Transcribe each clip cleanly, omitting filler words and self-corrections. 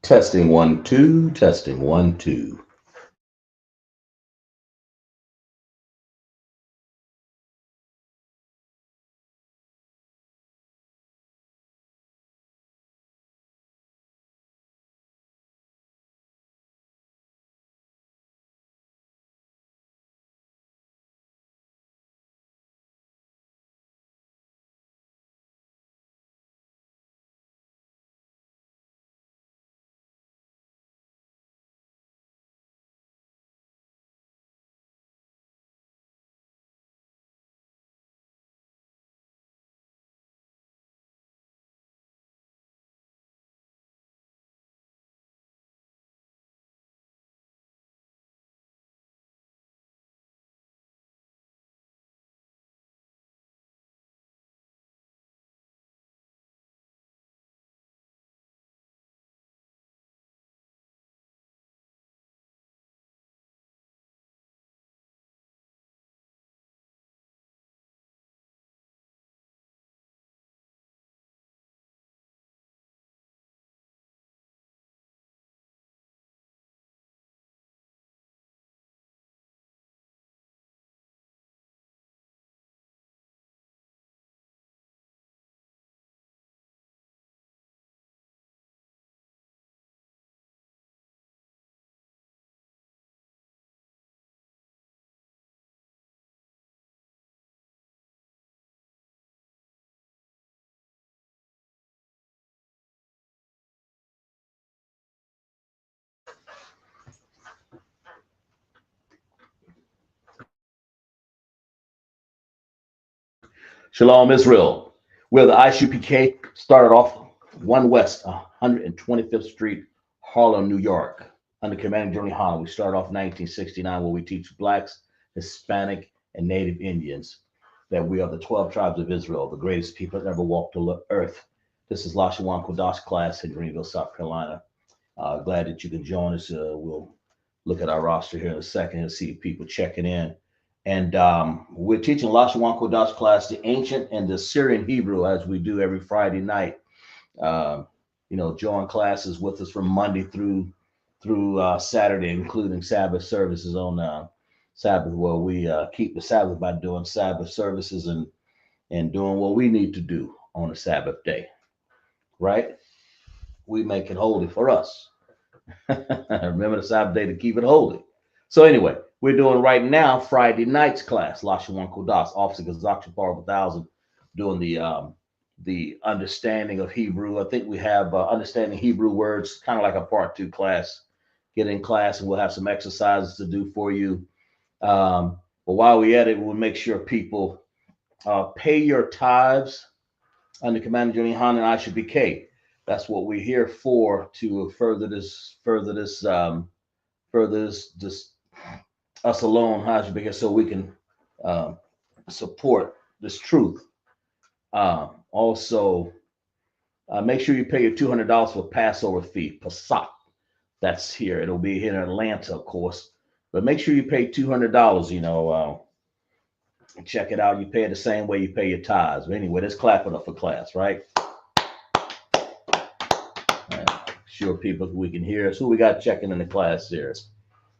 Testing 1 2, testing 1 2. Shalom, Israel. We're the ISUPK, started off 1 West, 125th Street, Harlem, New York, under Commanding General Yahanna. We started off 1969, where we teach blacks, Hispanic, and Native Indians that we are the 12 tribes of Israel, the greatest people that ever walked the earth. This is Lashawan Qadash class in Greenville, South Carolina. Glad that you can join us. We'll look at our roster here in a second and see people checking in. And we're teaching Lashawan Qadash class, the ancient and the Assyrian Hebrew, as we do every Friday night. Join classes with us from Monday through Saturday, including Sabbath services on Sabbath, where we keep the Sabbath by doing Sabbath services and doing what we need to do on a Sabbath day, right? We make it holy for us. Remember the Sabbath day to keep it holy. So anyway, we're doing right now Friday night's class, Lashawan Kodas, Officer Gazak Par 1000, doing the understanding of Hebrew. I think we have understanding Hebrew words, kind of like a part 2 class. Get in class and we'll have some exercises to do for you. But while we're at it, we'll make sure people pay your tithes under Commander Johnny Han and ISUPK. That's what we're here for, to further this us alone, ISUPK, so we can support this truth. Also, make sure you pay your $200 for Passover fee, Passat. That's here. It'll be here in Atlanta, of course. But make sure you pay $200. Check it out. You pay it the same way you pay your tithes. But anyway, let's clap it up for class, right? Sure, people, we can hear us. Who we got checking in the class here?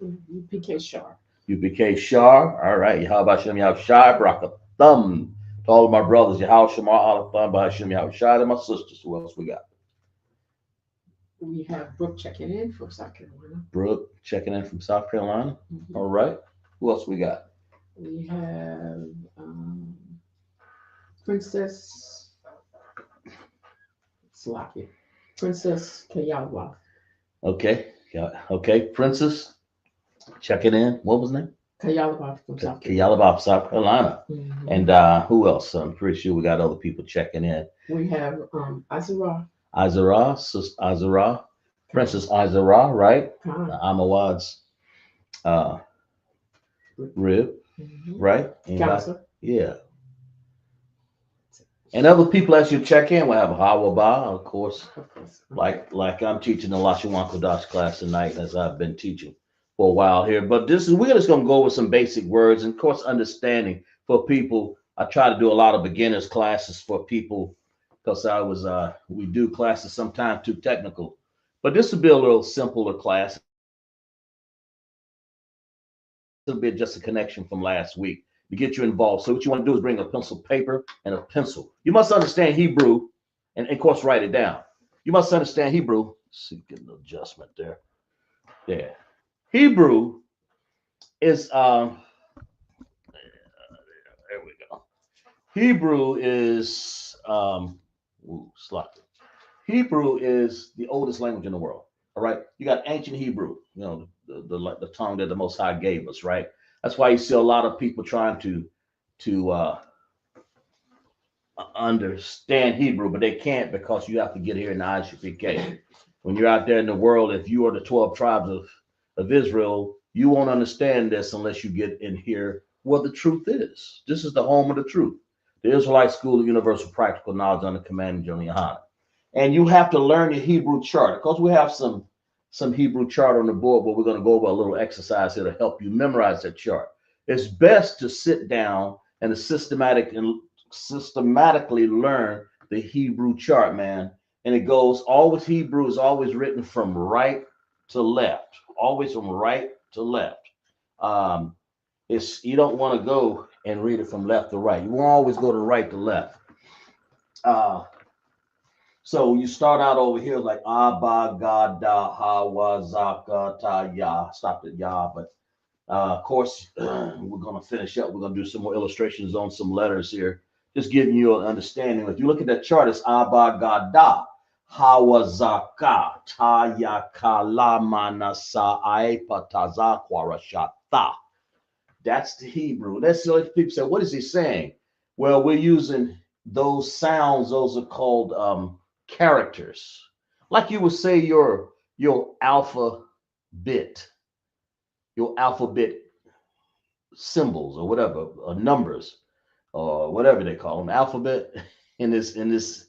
UPK Shar. UPK Shar. All right. How about Shem Yaw Shai? Baraka Thumb. To all of my brothers, Yahal Shema Ala Thumb by Shem Yaw Shai, and my sisters. Who else we got? We have Brooke checking in from South Carolina. Brooke checking in from South Carolina. Mm-hmm. All right. Who else we got? We have Princess Slocky. Princess Kayalwa. Okay. Okay. Princess checking in. What was the name? Kayalwa from South Carolina. Kayalaba, South Carolina. Mm-hmm. And who else? I'm pretty sure we got other people checking in. We have Azara. Azara, Princess Azara, right? Amawad's rib, mm-hmm. right? Counselor. Yeah. And other people as you check in, we'll have Hawaba, of course. Okay. Like I'm teaching the Lashawan Kodash class tonight, as I've been teaching for a while here. But we're just gonna go over some basic words and of course understanding for people. I try to do a lot of beginners classes for people because we do classes sometimes too technical. But this will be a little simpler class. It'll be just a connection from last week to get you involved. So what you want to do is bring a pencil, paper, and a pencil. You must understand Hebrew, and of course, write it down. You must understand Hebrew. Let's see, get an adjustment there. There. Hebrew is there we go. Hebrew is sloppy. Hebrew is the oldest language in the world. All right, you got ancient Hebrew, you know, the tongue that the Most High gave us. Right, that's why you see a lot of people trying to understand Hebrew, but they can't because you have to get here in the ISUPK. When you're out there in the world, if you are the 12 tribes of Israel, you won't understand this unless you get in here where the truth is. This is the home of the truth. The Israelite School of Universal Practical Knowledge under command of General Yahanna. And you have to learn your Hebrew chart. Because we have some Hebrew chart on the board, but we're going to go over a little exercise here to help you memorize that chart. It's best to sit down and systematically learn the Hebrew chart, man. And it goes always, Hebrew is always written from right to left, always from right to left. It's you don't want to go and read it from left to right. You won't always go to right to left. So you start out over here like Abba, Gada, Hawa, Zaka, Ta, Ya. Stop at Ya, but of course, we're going to finish up. We're going to do some more illustrations on some letters here, just giving you an understanding. If you look at that chart, it's Abba, Gada, Hawa, Zaka, Ta, Ya, Kala, Manasa, Aipa, Taza, Kwarashata. That's the Hebrew. That's the people say, what is he saying? Well, we're using those sounds. Those are called characters. Like you would say your alphabet, your alphabet symbols or whatever, or numbers or whatever they call them, alphabet in this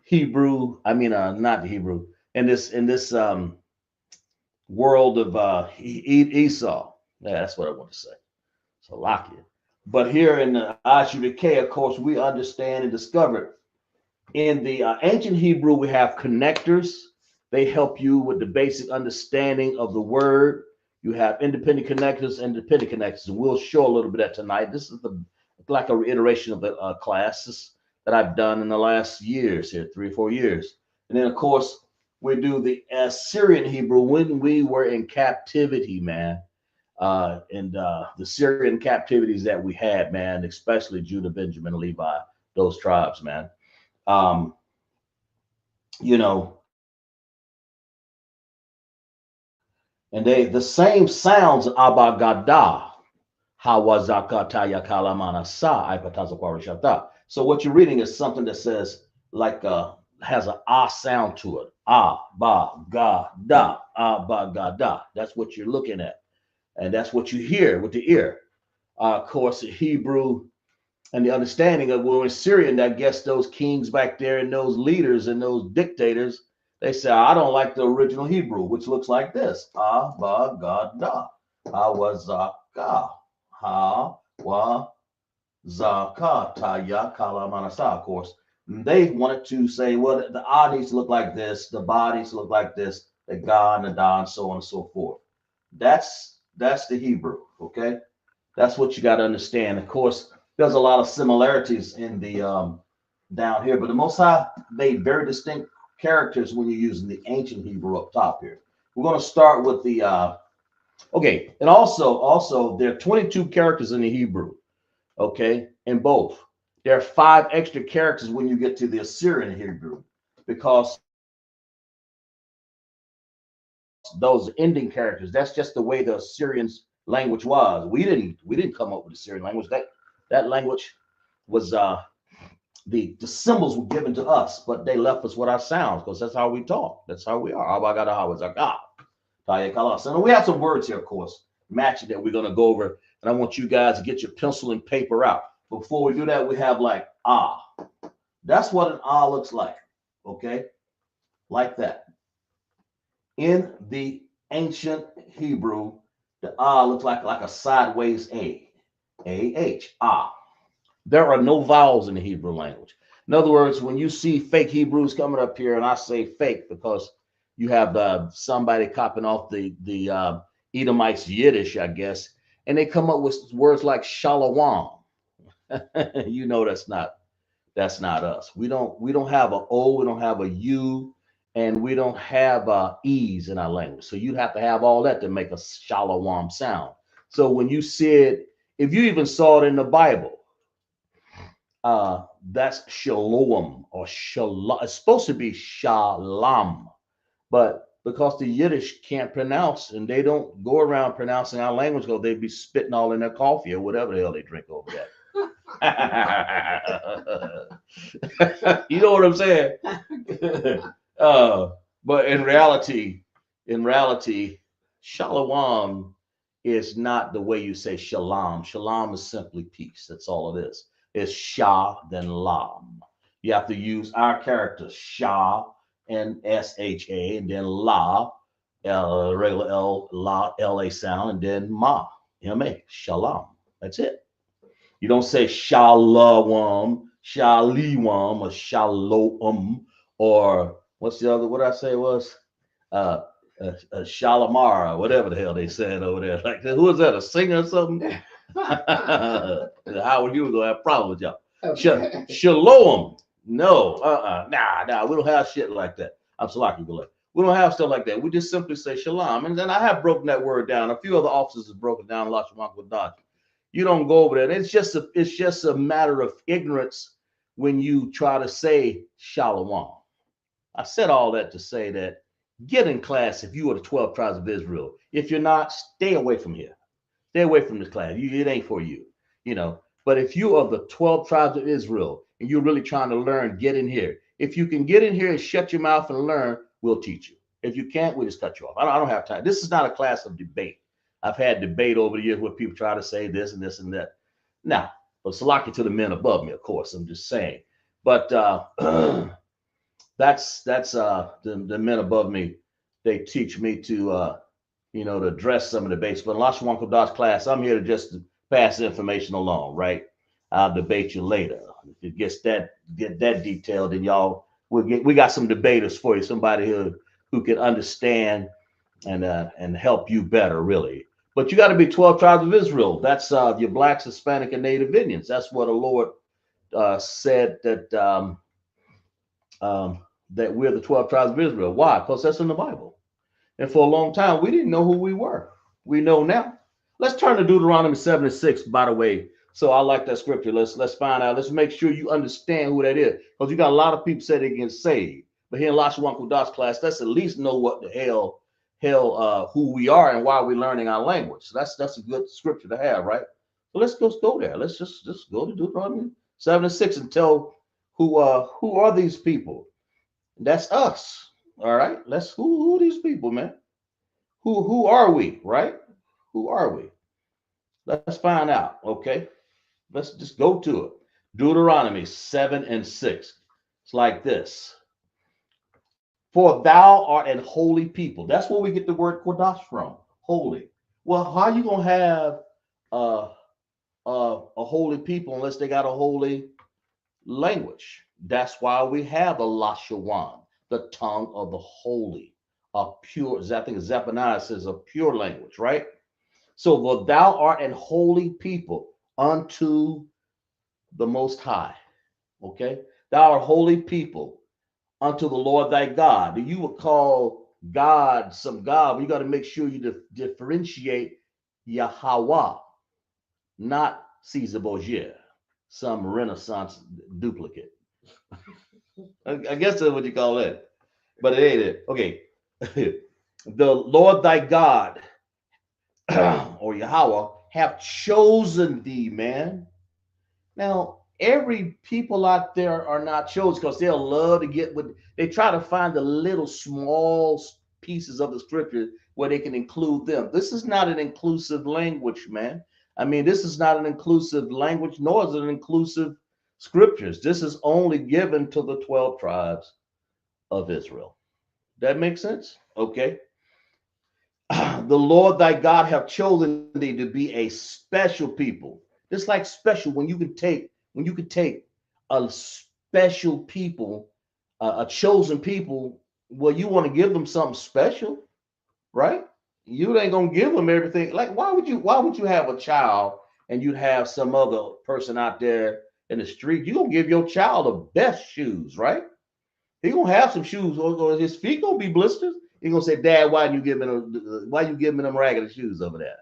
Hebrew. I mean, not the Hebrew in this world of Esau. Yeah, that's what I want to say. So Lakia. But here in the ISUPK, of course, we understand and discovered in the ancient Hebrew, we have connectors. They help you with the basic understanding of the word. You have independent connectors and dependent connectors. And we'll show a little bit of that tonight. This is like a reiteration of the classes that I've done in the last years here, 3 or 4 years. And then, of course, we do the Assyrian Hebrew when we were in captivity, man. And the Syrian captivities that we had, man, especially Judah, Benjamin, Levi, those tribes, man. Um, you know, and they the same sounds abagada hawazakata yakalamana sa ipatazakwarishata. So what you're reading is something that says like has a ah sound to it. Ah ba ga da ba ga da. That's what you're looking at, and that's what you hear with the ear. Of course, the Hebrew and the understanding of when we're Syrian, I guess those kings back there and those leaders and those dictators, they say, I don't like the original Hebrew, which looks like this. Ha, ba, ga, da. Ha, wa, za, ka. Ha, wa, za, ka. Ta, ya, kala, manasa, of course. And they wanted to say, well, the ah needs to look like this, the ba needs to look like this, the ga and the da, and so on and so forth. That's the Hebrew, okay? That's what you got to understand. Of course, there's a lot of similarities in the down here, but the Most High made very distinct characters when you're using the ancient Hebrew up top here. We're going to start with the okay, and also there are 22 characters in the Hebrew, okay, in both. There are 5 extra characters when you get to the Assyrian Hebrew because those ending characters. That's just the way the Assyrians language was. We didn't come up with the Syrian language. That language was the symbols were given to us, but they left us with our sounds because that's how we talk. That's how we are. So we have some words here, of course, matching that we're going to go over. And I want you guys to get your pencil and paper out. Before we do that, we have like ah. That's what an ah looks like. Okay, like that. In the ancient Hebrew, the ah looks like a sideways A. A-H, ah. There are no vowels in the Hebrew language. In other words, when you see fake Hebrews coming up here, and I say fake because you have somebody copying off the Edomites Yiddish, I guess, and they come up with words like shalom. You know that's not us. We don't have a O, we don't have a U, and we don't have E's in our language. So you'd have to have all that to make a shalom sound. So when you said, if you even saw it in the Bible, that's shalom or shalom. It's supposed to be shalom, but because the Yiddish can't pronounce and they don't go around pronouncing our language, because they'd be spitting all in their coffee or whatever the hell they drink over there. You know what I'm saying? uh, but in reality, shalom is not the way you say shalom. Shalom is simply peace. That's all it is. It's shah, then lam. You have to use our characters, shah and sha, and then la, regular L, la, la sound, and then ma, ma, shalom. That's it. You don't say shalom, shaliwam, or shalom, or what's the other? What I say was uh, shalamara, whatever the hell they said over there. Like, who was that? A singer or something? Howard Hughes gonna have problems with y'all. Okay. Shalom. No, nah, we don't have shit like that. I'm Salaki Gulay. We don't have stuff like that. We just simply say shalom. And then I have broken that word down. A few other officers have broken down Lashawan Qadash. You don't go over there. And it's just a matter of ignorance when you try to say shalom. I said all that to say that get in class if you are the 12 tribes of Israel. If you're not, stay away from here. Stay away from this class. It ain't for you, you know. But if you are the 12 tribes of Israel and you're really trying to learn, get in here. If you can get in here and shut your mouth and learn, we'll teach you. If you can't, we'll just cut you off. I don't have time. This is not a class of debate. I've had debate over the years where people try to say this and this and that. Now, but Salaki to the men above me, of course. I'm just saying. But that's the men above me. They teach me to to address some of the debates. But in Lashawan Qadash class, I'm here to just pass the information along, right? I'll debate you later. If it get that detailed, then we got some debaters for you, somebody who can understand and help you better, really. But you got to be 12 tribes of Israel. That's your blacks, Hispanic, and Native Indians. That's what the Lord said that we're the 12 tribes of Israel. Why? Because that's in the Bible. And for a long time, we didn't know who we were. We know now. Let's turn to Deuteronomy 7:6, by the way. So I like that scripture. Let's find out. Let's make sure you understand who that is. Because you got a lot of people say they get saved. But here in Lashawan Qadash class, let's at least know what the hell who we are and why we're learning our language. So that's a good scripture to have, right? So let's go there. Let's just go to Deuteronomy 7:6 and tell who are these people. That's us. All right. Who are these people, man? Who are we, right? Who are we? Let's find out. Okay. Let's just go to it. Deuteronomy 7:6. It's like this. For thou art an holy people. That's where we get the word Qadash from. Holy. Well, how are you gonna have uh, a holy people unless they got a holy language? That's why we have a Lashawan, the tongue of the holy, a pure. I think Zephaniah says a pure language, right? So, for thou art an holy people unto the Most High. Okay, thou art holy people unto the Lord thy God. You would call God some God, but you got to make sure you differentiate Yahweh, not Caesar Borgia, some Renaissance duplicate. I guess that's what you call it, but it ain't it. Okay, the Lord thy God or Yahweh have chosen thee, man. Now, every people out there are not chosen because they'll love to get what they try to find the little small pieces of the scripture where they can include them. This is not an inclusive language, man. I mean, this is not an inclusive language, nor is it an inclusive scriptures. This is only given to the 12 tribes of Israel. That makes sense? Okay. The Lord thy God have chosen thee to be a special people. It's like special when you could take a special people, a chosen people, Well, you want to give them something special, right? You ain't gonna give them everything. Like, why would you have a child and you'd have some other person out there in the street? You gonna give your child the best shoes, right? He gonna have some shoes, or his feet gonna be blisters. He gonna say, "Dad, why you giving them raggedy shoes over there?"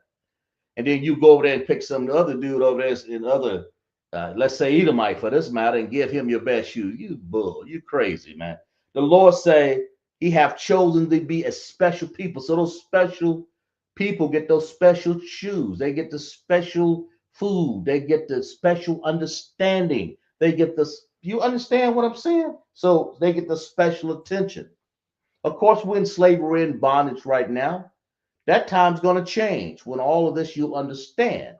And then you go over there and pick some other dude over there in other, let's say Edomite for this matter, and give him your best shoes. You bull, you crazy, man. The Lord say He have chosen to be a special people. So those special people get those special shoes. They get the special food. They get the special understanding. They get the, you understand what I'm saying? So they get the special attention. Of course, we're in slavery and bondage right now. That time's going to change when all of this you'll understand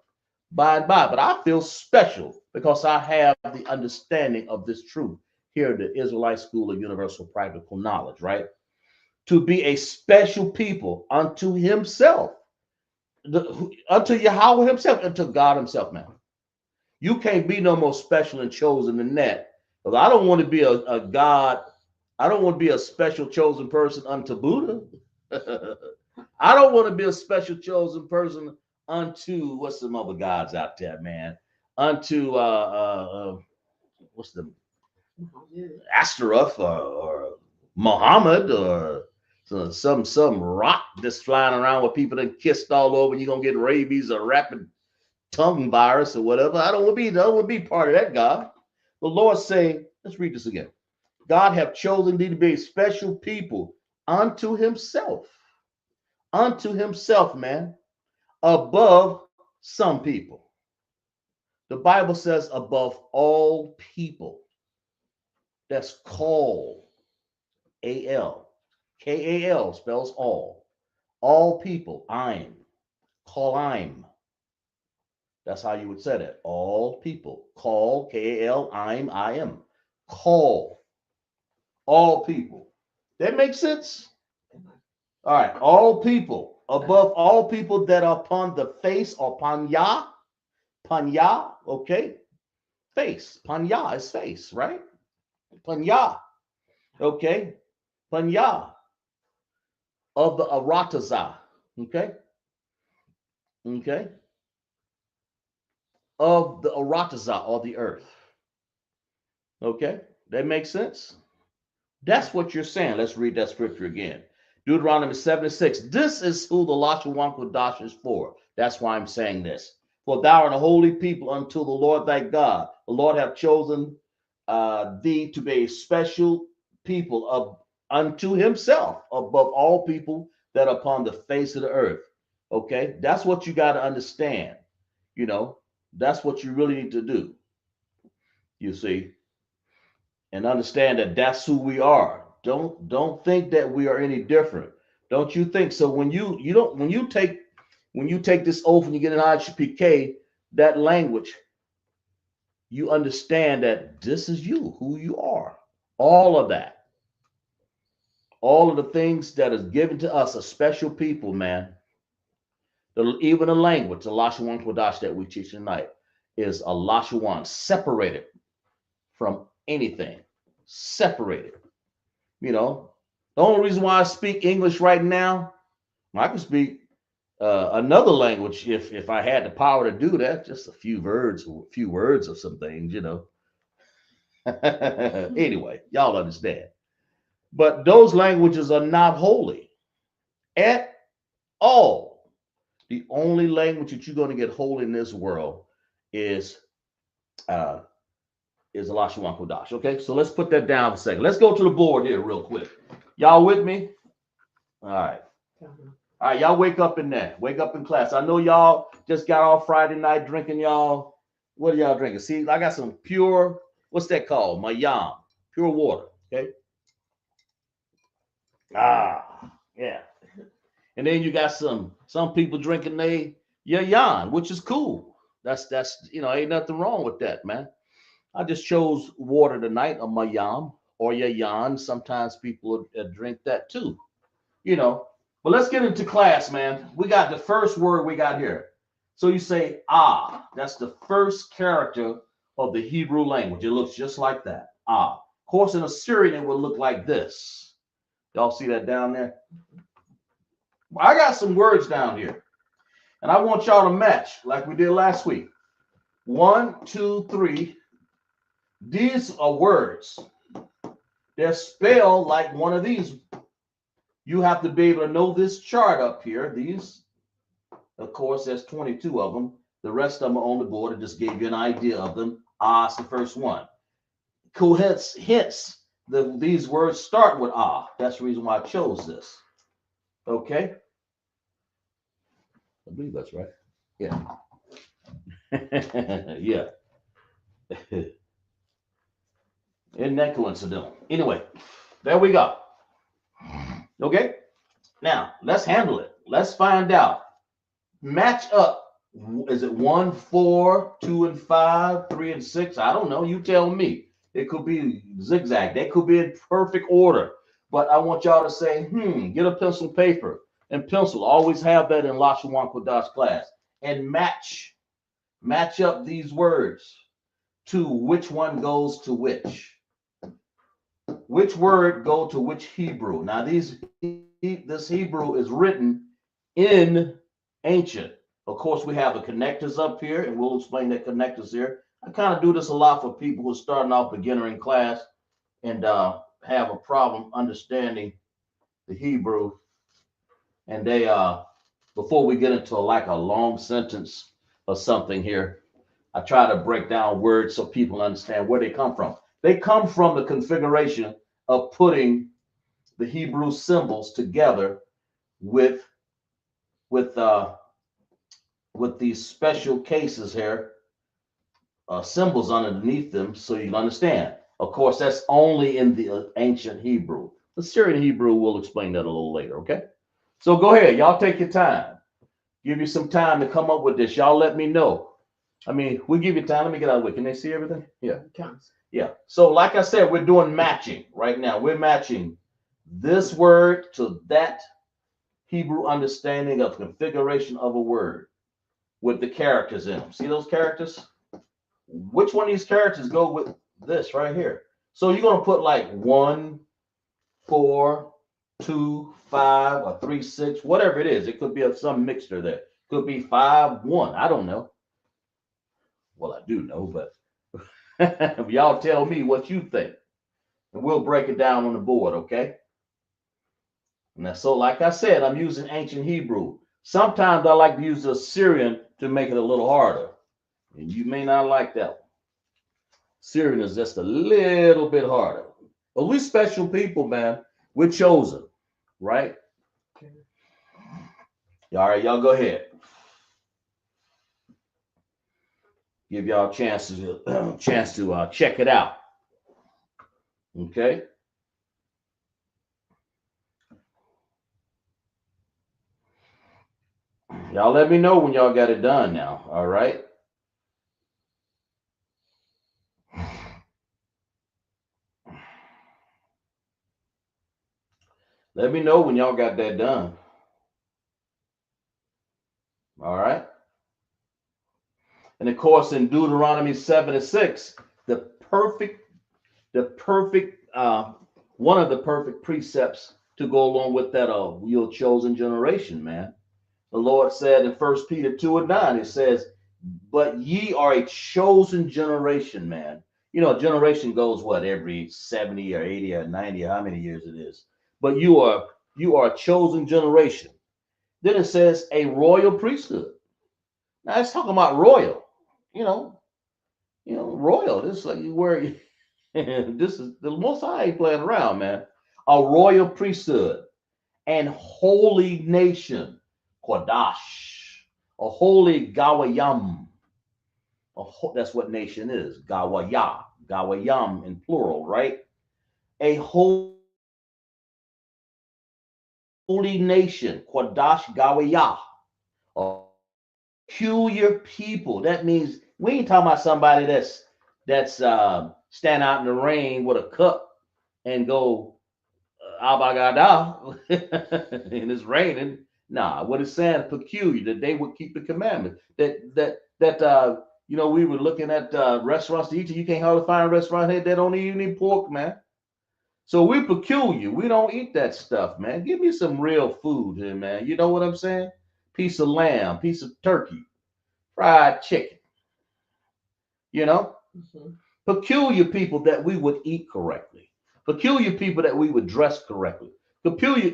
by and by. But I feel special because I have the understanding of this truth here at the Israelite School of Universal Practical Knowledge, right? To be a special people unto Himself, unto Yahweh Himself, unto God Himself, man. You can't be no more special and chosen than that. Because I don't want to be a God, I don't want to be a special chosen person unto Buddha. I don't want to be a special chosen person unto what's some other gods out there, man. Unto what's the Astaroth or Muhammad or some rock that's flying around with people that kissed all over. You're gonna get rabies or rapid tongue virus or whatever. I don't want to be part of that, God. The Lord saying, let's read this again. God have chosen thee to be a special people unto himself, man, above some people. The Bible says above all people. That's called, A-L. K-A-L spells all. All people, I'm. Call I'm. That's how you would say that. All people. Call, K-A-L, I'm, I am. Call. All people. That makes sense? All right. All people. Above all people that are upon the face or panya. Panya, okay? Face. Panya is face, right? Panya. Okay? Panya of the Arataza. Okay? Okay? Of the Arataza or the earth. Okay? That makes sense? That's what you're saying. Let's read that scripture again. Deuteronomy 76. This is who the Lashawan Qadash is for. That's why I'm saying this. For thou art a holy people unto the Lord thy God. The Lord have chosen thee to be a special people of unto himself above all people that are upon the face of the earth. Okay, that's what you got to understand. You know, that's what you really need to do. You see, and understand that that's who we are. Don't think that we are any different. Don't you think so? When you don't when you take this oath and you get an ISUPK, that language, you understand that this is you, who you are. All of that, all of the things that is given to us, a special people, man. Even the language, the Lashawan Kodash that we teach tonight, is a Lashawan separated from anything, separated. You know, the only reason why I speak English right now, I can speak another language if I had the power to do that. Just a few words of some things, you know. Anyway, y'all understand. But those languages are not holy at all. The only language that you're going to get holy in this world is uh, is Lashawan Kodash. Okay, so let's put that down for a second. Let's go to the board here real quick. Y'all with me? All right. All right, y'all wake up in there. Wake up in class. I know y'all just got off Friday night drinking, y'all. What are y'all drinking? See, I got some pure, what's that called? Mayam. Pure water. Okay. Ah, yeah. And then you got some people drinking they Yahanna, which is cool. That's ain't nothing wrong with that, man. I just chose water tonight, a Mayam or Yahanna. Sometimes people drink that too, you know. But let's get into class, man. We got the first word we got here. So you say ah. That's the first character of the Hebrew language. It looks just like that. Ah. Of course, in Assyrian, it would look like this. Y'all see that down there? I got some words down here, and I want y'all to match like we did last week. 1, 2, 3. These are words. They're spelled like one of these. You have to be able to know this chart up here. These, of course, there's 22 of them. The rest of them are on the board. I just gave you an idea of them. Ah, it's the first one. Cool. Hence, these words start with ah. That's the reason why I chose this. Okay. I believe that's right. Yeah. Yeah. Isn't that coincidental? Anyway, there we go. Okay. Now, let's handle it. Let's find out. Match up. Is it 1, 4, 2, and 5, 3, and 6? I don't know. You tell me. It could be zigzag. They could be in perfect order. But I want y'all to say, get a pencil and paper. And pencil. Always have that in Lashawan Qadash class. And match up these words to which one goes to which. Which word go to which Hebrew? Now, this Hebrew is written in ancient. Of course, we have the connectors up here, and we'll explain the connectors here. I kind of do this a lot for people who are starting off beginner in class and have a problem understanding the Hebrew. And they, before we get into like a long sentence or something here, I try to break down words so people understand where they come from. They come from the configuration of putting the Hebrew symbols together with these special cases here, symbols underneath them, so you can understand. Of course, that's only in the ancient Hebrew. The Assyrian Hebrew, we'll explain that a little later, okay? So go ahead, y'all take your time. Give you some time to come up with this. Y'all let me know. I mean, we give you time. Let me get out of the way. Can they see everything? Yeah. Yeah. So like I said, we're doing matching right now. We're matching this word to that Hebrew understanding of configuration of a word with the characters in them. See those characters? Which one of these characters go with this right here? So you're going to put like 1, 4, 2, 5, or 3, 6, whatever it is. It could be some mixture there. Could be 5, 1. I don't know. Well, I do know, but y'all tell me what you think. And we'll break it down on the board, okay? Now, so like I said, I'm using ancient Hebrew. Sometimes I like to use the Assyrian to make it a little harder. And you may not like that one. Assyrian is just a little bit harder. But we special people, man. We're chosen, right? Okay. All right, y'all go ahead. Give y'all a chance to check it out. Okay. Y'all let me know when y'all got it done now. All right. Let me know when y'all got that done. All right. And of course, in Deuteronomy 7:6, the perfect, one of the perfect precepts to go along with that, your chosen generation, man. The Lord said in 1 Peter 2:9, it says, but ye are a chosen generation, man. You know, a generation goes what, every 70 or 80 or 90, how many years it is. But you are a chosen generation. Then it says a royal priesthood. Now it's talking about royal, royal. This is like where this is the Most High ain't playing around, man. A royal priesthood and holy nation, Qadash, a holy Gawayam. That's what nation is, Gawaya, Gawayam in plural, right? A holy nation, Qadash Gawaya, a peculiar people. That means we ain't talking about somebody that's stand out in the rain with a cup and go abagada and it's raining. Nah, what it's saying peculiar, that they would keep the commandment. We were looking at restaurants to eat. You can't hardly find a restaurant here that don't even eat pork, man. So we peculiar. We don't eat that stuff, man. Give me some real food here, man. You know what I'm saying? Piece of lamb, piece of turkey, fried chicken. You know, Mhm. peculiar people that we would eat correctly, peculiar people that we would dress correctly, peculiar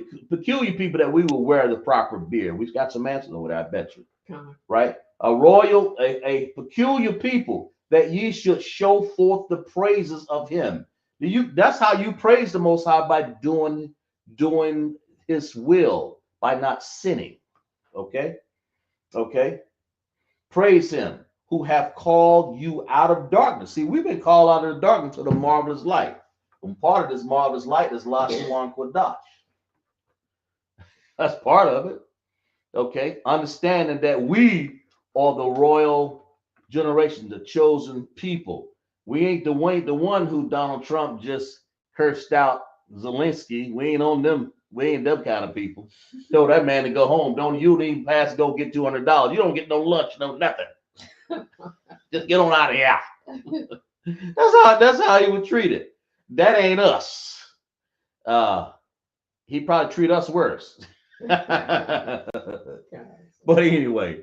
people that we will wear the proper beard. We've got some answers over there, I bet you. Come Right? A peculiar people that ye should show forth the praises of him. That's how you praise the Most High, by doing his will, by not sinning. Okay? Okay? Praise him who have called you out of darkness. See, we've been called out of the darkness to the marvelous light. And part of this marvelous light is Lashawan Qadash. That's part of it. Okay, understanding that we are the royal generation, the chosen people. We ain't the one who Donald Trump just cursed out Zelensky. We ain't on them. We ain't them kind of people. Tell that man to go home. Don't you even pass go get $200. You don't get no lunch, no nothing. Just get on out of here. That's how he would treat it. That ain't us. Uh, he probably treat us worse. But anyway,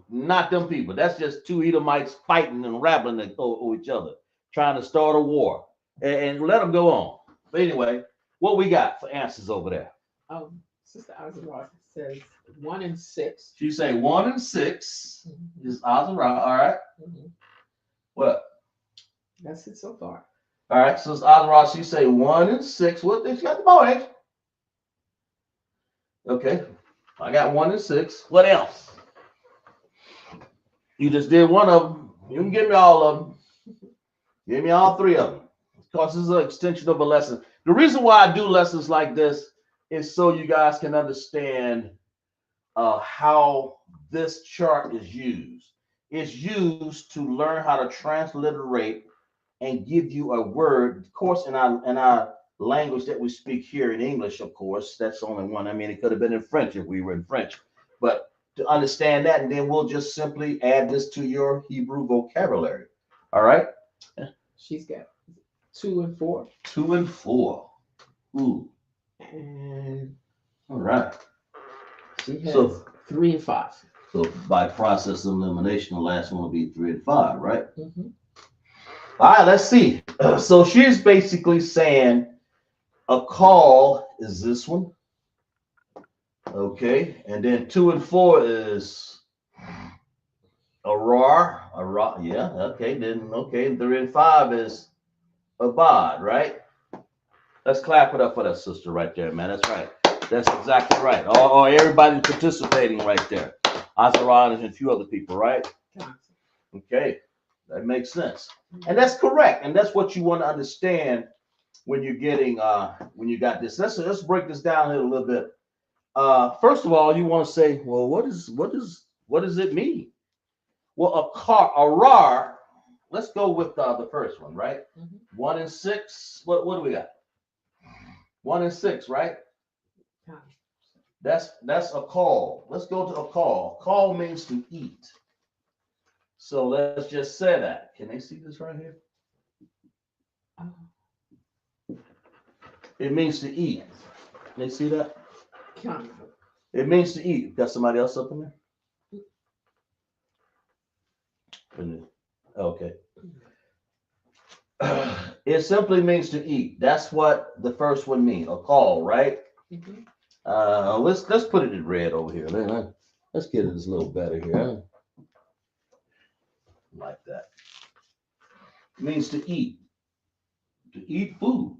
not them people. That's just two Edomites fighting and rapping over each other, trying to start a war, and let them go on. But anyway, what we got for answers over there? Sister Azara says 1 and 6. She say 1 and 6 Mhm. is Azara. All right. Mhm. What? That's it so far. All right. So it's Azara. She say 1 and 6. What? She got the boys. Okay. I got 1 and 6. What else? You just did one of them. You can give me all of them. Give me all three of them. Because this is an extension of a lesson. The reason why I do lessons like this is so you guys can understand how this chart is used. It's used to learn how to transliterate and give you a word, of course, in our language that we speak here in English, of course. That's only one. I mean, it could have been in French if we were in French. But to understand that, and then we'll just simply add this to your Hebrew vocabulary. All right? She's got 2 and 4. 2 and 4. Ooh. And All right. she has So 3 and 5. So by process of elimination, the last one will be 3 and 5, right? Mm-hmm. All right, let's see. So she's basically saying a call is this one. Okay. And then 2 and 4 is a roar. A roar. Yeah. Okay. Then, okay. 3 and 5 is a bod, right? Let's clap it up for that sister right there, man. That's right. That's exactly right. Oh, everybody participating right there. Azaran and a few other people, right? Okay. That makes sense. And that's correct. And that's what you want to understand when you're getting when you got this. Let's break this down here a little bit. First of all, you want to say, well, what does it mean? Well, a rar. Let's go with the first one, right? Mm-hmm. 1 and 6. What do we got? 1 and 6, right? That's a call. Let's go to a call. Call means to eat. So let's just say that. Can they see this right here? It means to eat. They see that? It means to eat. Got somebody else up in there? Okay. It simply means to eat. That's what the first one means. A call, right? Mm-hmm. Let's put it in red over here. Let's get it a little better here. Like that. It means to eat. To eat food.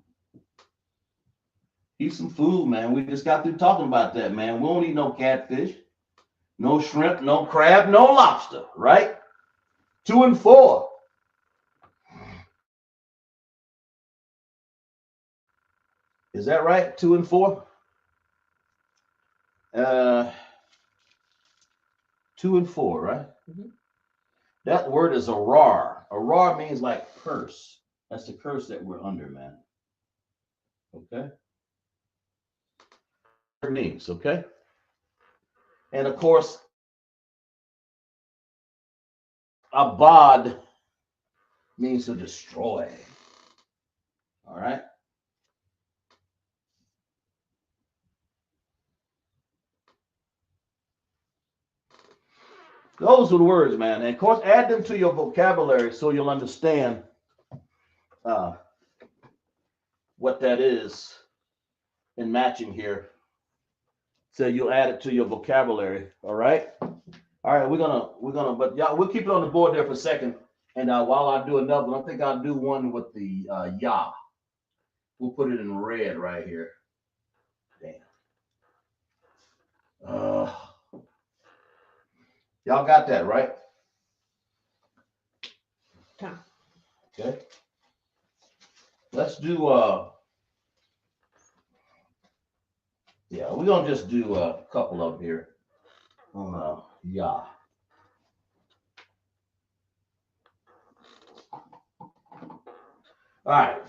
Eat some food, man. We just got through talking about that, man. We don't eat no catfish, no shrimp, no crab, no lobster, right? 2 and 4. Is that right? 2 and 4? 2 and 4, right? Mm-hmm. That word is a rar. A rar means like curse. That's the curse that we're under, man. Okay? It means, okay? And of course, abad means to destroy. All right? Those are the words, man. And of course, add them to your vocabulary so you'll understand uh, what that is in matching here. So you'll add it to your vocabulary. All right. All right. We're gonna, but y'all, we'll keep it on the board there for a second. And while I do another one, I think I'll do one with the Yah. We'll put it in red right here. Damn. Y'all got that, right? Okay. Let's do yeah, we're gonna just do a couple of them here on Yah. All right.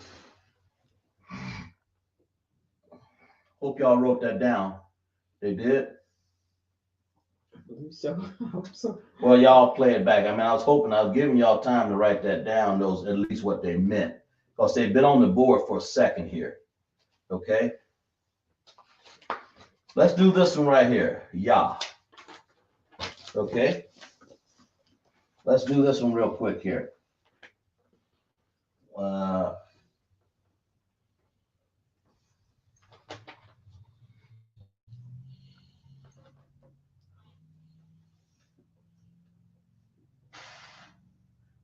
Hope y'all wrote that down. They did? I believe so. I hope so. Well, y'all play it back. I mean, I was hoping I was giving y'all time to write that down, those at least what they meant. Because they've been on the board for a second here. Okay? Let's do this one right here. Yah. Okay? Let's do this one real quick here.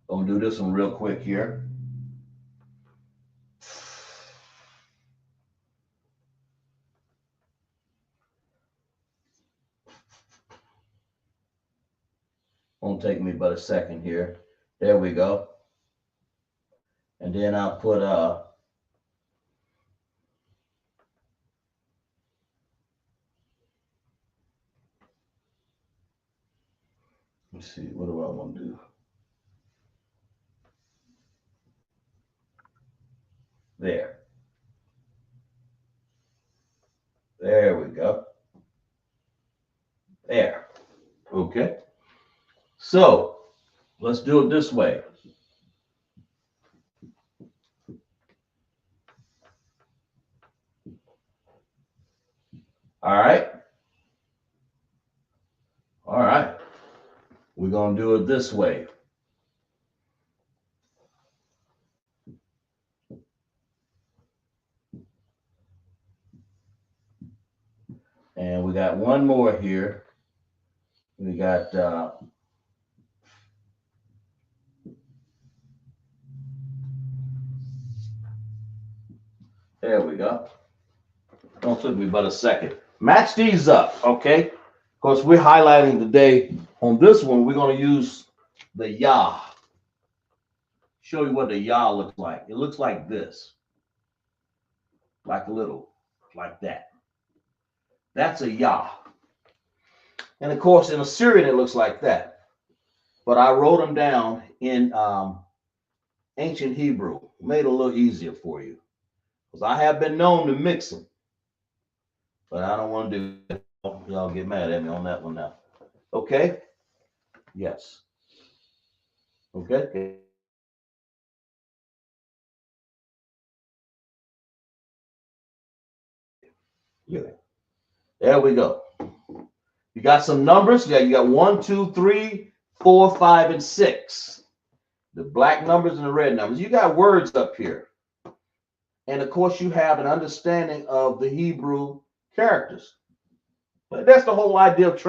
Gonna do this one real quick here. Won't take me but a second here. There we go. And then I'll put let's see, what do I want to do? There. There we go. There. Okay. So let's do it this way. All right. All right. We're going to do it this way. And we got one more here. We got there we go. Don't took me but a second. Match these up, okay? Of course, we're highlighting today on this one. We're going to use the Yah. Show you what the Yah looks like. It looks like this, like a little, like that. That's a Yah. And of course, in Assyrian, it looks like that. But I wrote them down in ancient Hebrew. Made it a little easier for you. Because I have been known to mix them. But I don't want to do it. Y'all get mad at me on that one now. Okay? Yes. Okay? Yeah. There we go. You got some numbers? Yeah, you got 1, 2, 3, 4, 5, and 6. The black numbers and the red numbers. You got words up here. And of course, you have an understanding of the Hebrew characters. But that's the whole idea of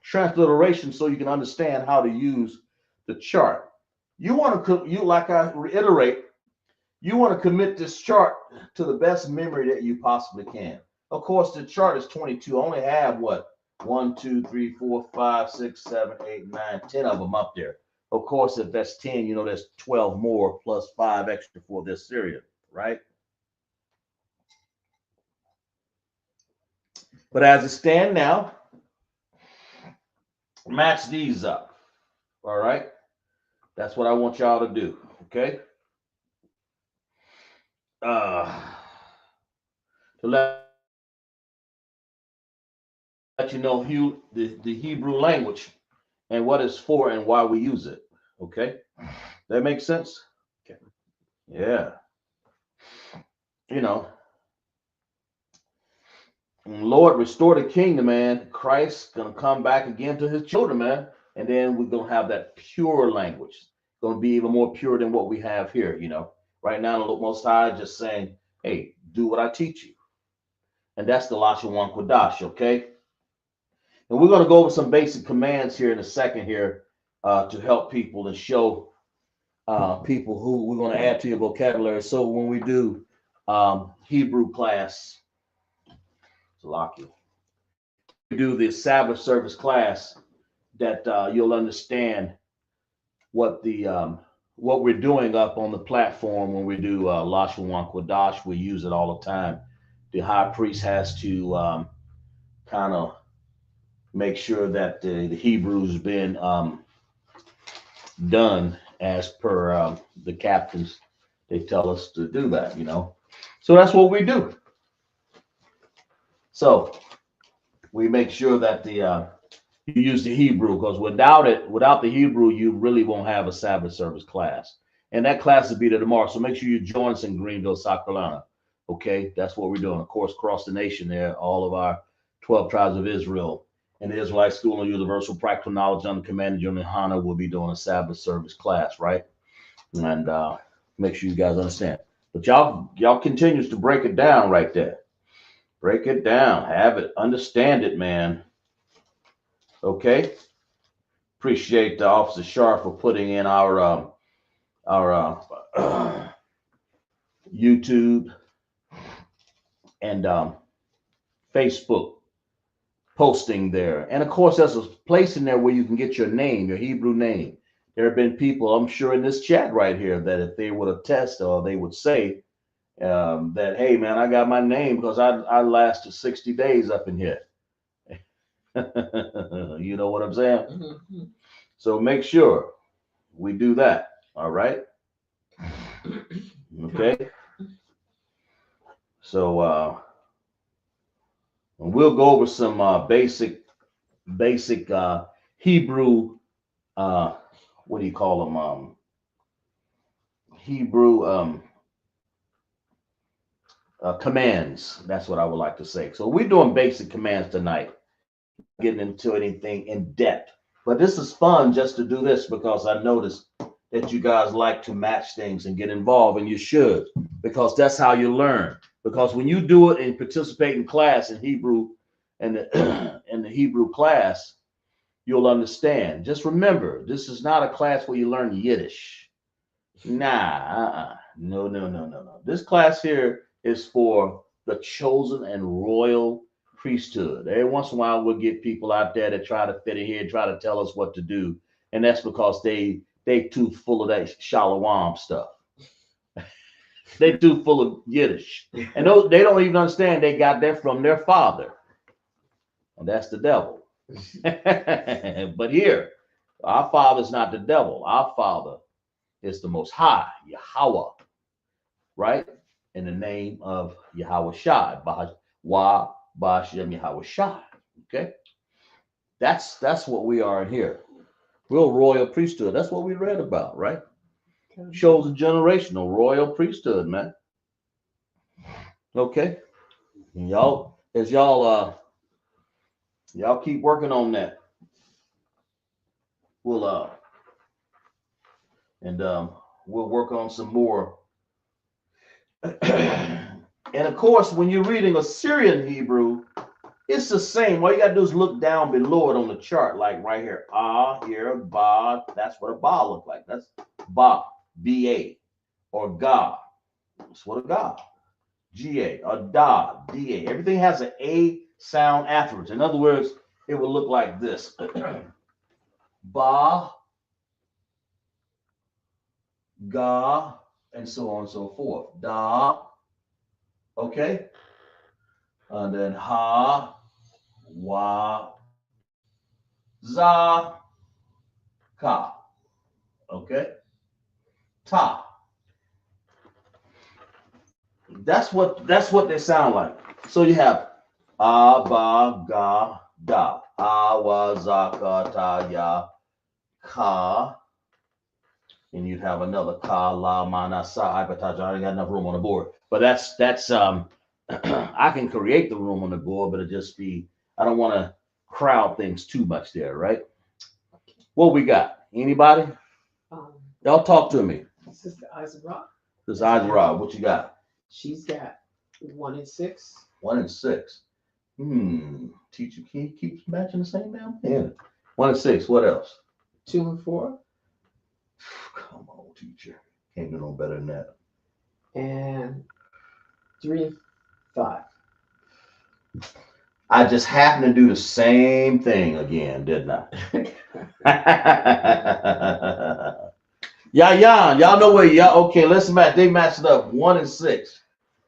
transliteration, so you can understand how to use the chart. You want to, like I reiterate, you want to commit this chart to the best memory that you possibly can. Of course, the chart is 22. I only have what? 1, 2, 3, 4, 5, 6, 7, 8, 9, 10 of them up there. Of course, if that's 10, you know there's 12 more plus 5 extra for this Syrian, right? But as it stands now, match these up. All right? That's what I want y'all to do, okay? To let you know the Hebrew language and what it's for and why we use it, okay? That makes sense? Okay. Yeah. You know, Lord, restore the kingdom, man. Christ's gonna come back again to his children, man. And then we're gonna have that pure language. It's gonna be even more pure than what we have here. Right now, the Most High is just saying, "Hey, do what I teach you," and that's the Lashawan Qadash. Okay, and we're gonna go over some basic commands here in a second here to help people and show people who we're gonna add to your vocabulary. So when we do Hebrew class, Salakia, when we do the Sabbath service class, that you'll understand what the what we're doing up on the platform when we do Lashawan Qadash. We use it all the time. The high priest has to kind of make sure that the Hebrew's been done as per the captains. They tell us to do that. So that's what we do. So we make sure that you use the Hebrew, because without the Hebrew, you really won't have a Sabbath service class. And that class will be there tomorrow. So make sure you join us in Greenville, South Carolina. Okay, that's what we're doing. Of course, across the nation there, all of our 12 tribes of Israel and the Israelite School of Universal Practical Knowledge under command of Yahanna will be doing a Sabbath service class, right? And make sure you guys understand. But y'all continues to break it down right there. Break it down. Have it. Understand it, man. Okay. Appreciate the Officer Sharp for putting in our YouTube and Facebook posting there. And of course, there's a place in there where you can get your name, your Hebrew name. There have been people, I'm sure, in this chat right here that if they would attest or they would say that, hey, man, I got my name because I lasted 60 days up in here. You know what I'm saying? Mm-hmm. So make sure we do that. All right. Okay. So we'll go over some basic Hebrew what do you call them? Hebrew commands. That's what I would like to say. So we're doing basic commands tonight, getting into anything in depth. But this is fun just to do this because I noticed that you guys like to match things and get involved, and you should, because that's how you learn. Because when you do it and participate in class in Hebrew and in the Hebrew class, you'll understand. Just remember, this is not a class where you learn Yiddish. Nah, no. This class here is for the chosen and royal priesthood. Every once in a while, we'll get people out there that try to fit in here, try to tell us what to do, and that's because they too full of that shalom stuff. They too full of Yiddish, and they don't even understand they got that from their father, and that's the devil. But here, our father's not the devil. Our father is the Most High, Yahweh, right? In the name of Yahweh Shai, Wa Bashem Yahweh Shai. Okay, that's what we are in here. We're a royal priesthood. That's what we read about, right? Shows a generational royal priesthood, man. Okay, and y'all keep working on that. We'll and we'll work on some more. And of course, when you're reading Assyrian Hebrew, it's the same. All you gotta do is look down below it on the chart, like right here. Here, ba. That's what a ba look like. That's ba, B-A, or ga. That's what a ga. G-A, or da, D-A. Everything has an A sound afterwards. In other words, it will look like this. Ba, ga, and so on and so forth. Da, okay? And then ha, wa, za, ka. Okay? Ta. That's what they sound like. So you have a, ba, ga, da. A, wa, za, ka, ta, ya, ka. And you'd have another ka, la, ma, na, sa, I, ba, ta, ja. I ain't got enough room on the board. But that's I can create the room on the board, but it just be, I don't want to crowd things too much there, right? What we got? Anybody? Um, Y'all talk to me. Sister Isaac, This eyes Rob. What you got? she's got 1 and 6. 1 and 6. Teacher key keeps matching the same damn thing. 1 and 6. What else? 2 and 4. Come on, teacher. Can't do no better than that. And 3 and 5. I just happened to do the same thing again, didn't I? Yeah, y'all know where y'all okay, let's match. They matched it up 1 and 6.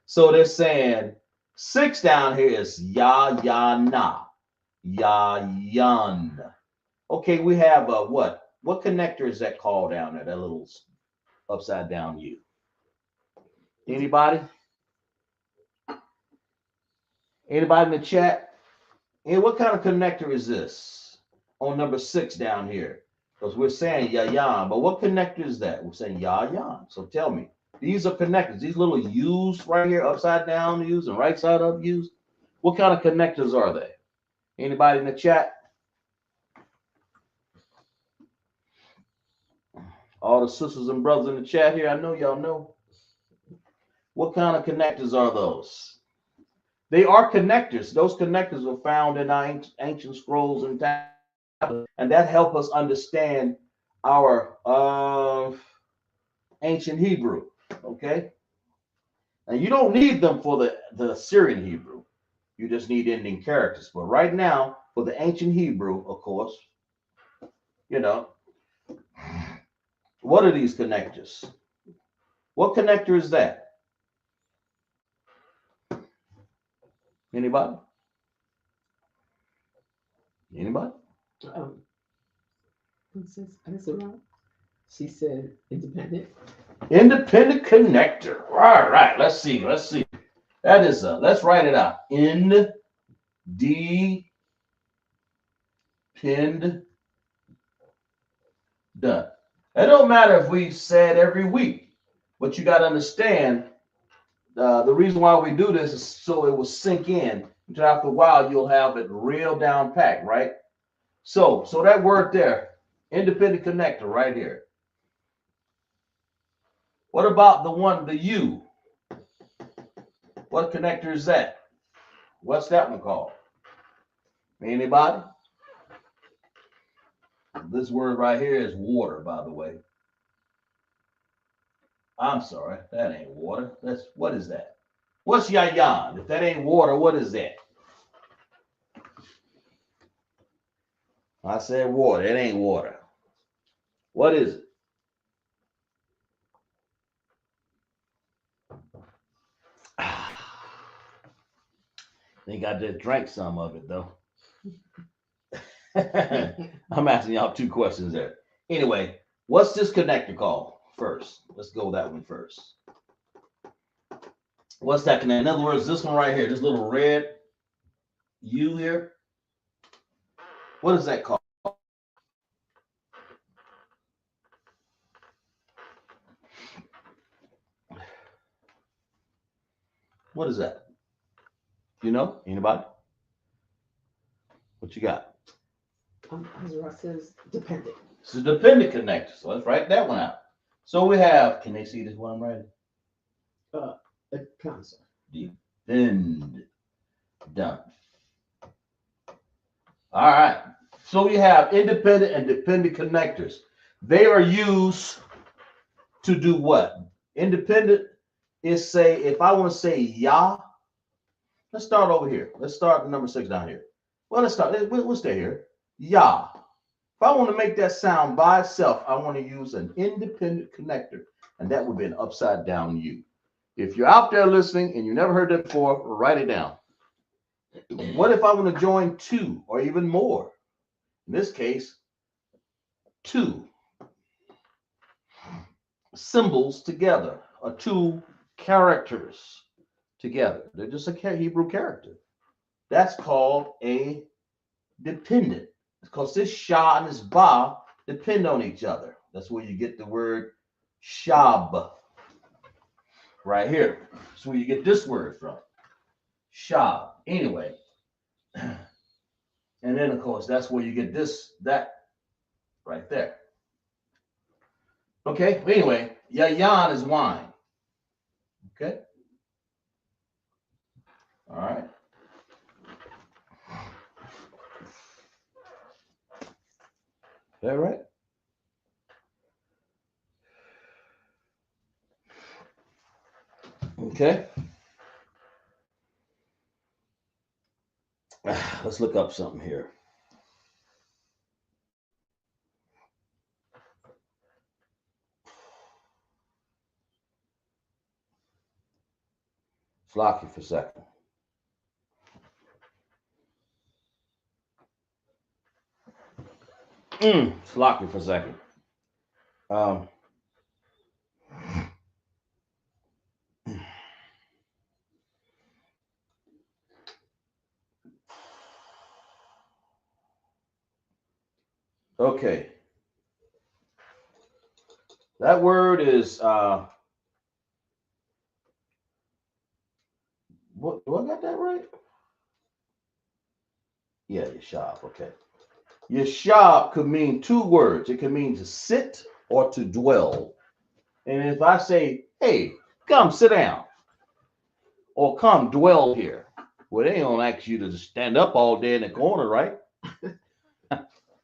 So they're saying 6 down here is Yahanna. Yayan. Okay, we have what? What connector is that called down there? That little upside down U. Anybody? Anybody in the chat? And what kind of connector is this on number 6 down here? Because we're saying yayan, but what connector is that? We're saying yayan. So tell me, these are connectors. These little U's right here, upside down U's and right side up U's. What kind of connectors are they? Anybody in the chat? All the sisters and brothers in the chat here, I know y'all know. What kind of connectors are those? They are connectors. Those connectors were found in our ancient scrolls and tablets, and that help us understand our ancient Hebrew. Okay, and you don't need them for the Assyrian Hebrew. You just need ending characters. But right now, for the ancient Hebrew, of course, you know, what are these connectors? What connector is that? Anybody? Anybody? She said independent. Independent connector. All right. Let's see. Let's see. That is let's write it out. Independent. Done. It don't matter if we said every week, but you got to understand the reason why we do this is so it will sink in. Until after a while, you'll have it real down packed, right? So that word there, independent connector, right here. What about the U? What connector is that? What's that one called? Anybody? This word right here is water, by the way. I'm sorry, that ain't water. What is that? What's yayan? If that ain't water, what is that? I said water. It ain't water. What is it? I think I just drank some of it though. I'm asking y'all 2 questions there. Anyway, what's this connector called first? Let's go with that one first. What's that connector? In other words, this one right here, this little red U here. What is that called? What is that? You know? Anybody? What you got? Azra says dependent. It's a dependent connector. So let's write that one out. So we have, can they see this one I'm writing? A console. Depend. Done. All right. So we have independent and dependent connectors. They are used to do what? Independent is say, if I want to say Yah, let's start over here. Let's start at number 6 down here. Well, let's start. We'll stay here. Yah. If I want to make that sound by itself, I want to use an independent connector, and that would be an upside down U. If you're out there listening and you never heard that before, write it down. What if I want to join 2 or even more? In this case, 2 symbols together, or 2 characters together. They're just a Hebrew character. That's called a dependent, because this Shah and this Ba depend on each other. That's where you get the word Shab right here. That's where you get this word from. Shab. Anyway. And then, of course, that's where you get that right there. Okay, but anyway, yayan is wine. Okay, all right. Is that right? Okay. Let's look up something here. Lock you for a second. Lock you for a second. Um, okay. That word is what, do I got that right? Yeah, yashab. Okay. Yashab could mean two words. It could mean to sit or to dwell. And if I say, hey, come sit down, or come dwell here, well, they don't ask you to just stand up all day in the corner, right?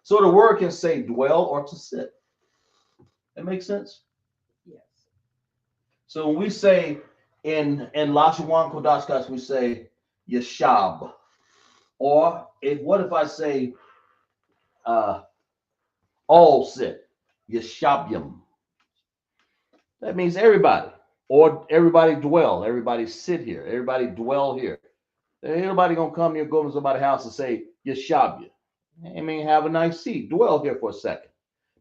So the word can say dwell or to sit. That makes sense? Yes. So when we say in Lashawan Qadash, we say yashab. Or what if I say all sit, yashabyam? That means everybody, or everybody dwell, everybody sit here, everybody dwell here. Ain't nobody gonna come here, go to somebody's house and say yashabya. I mean, have a nice seat, dwell here for a second.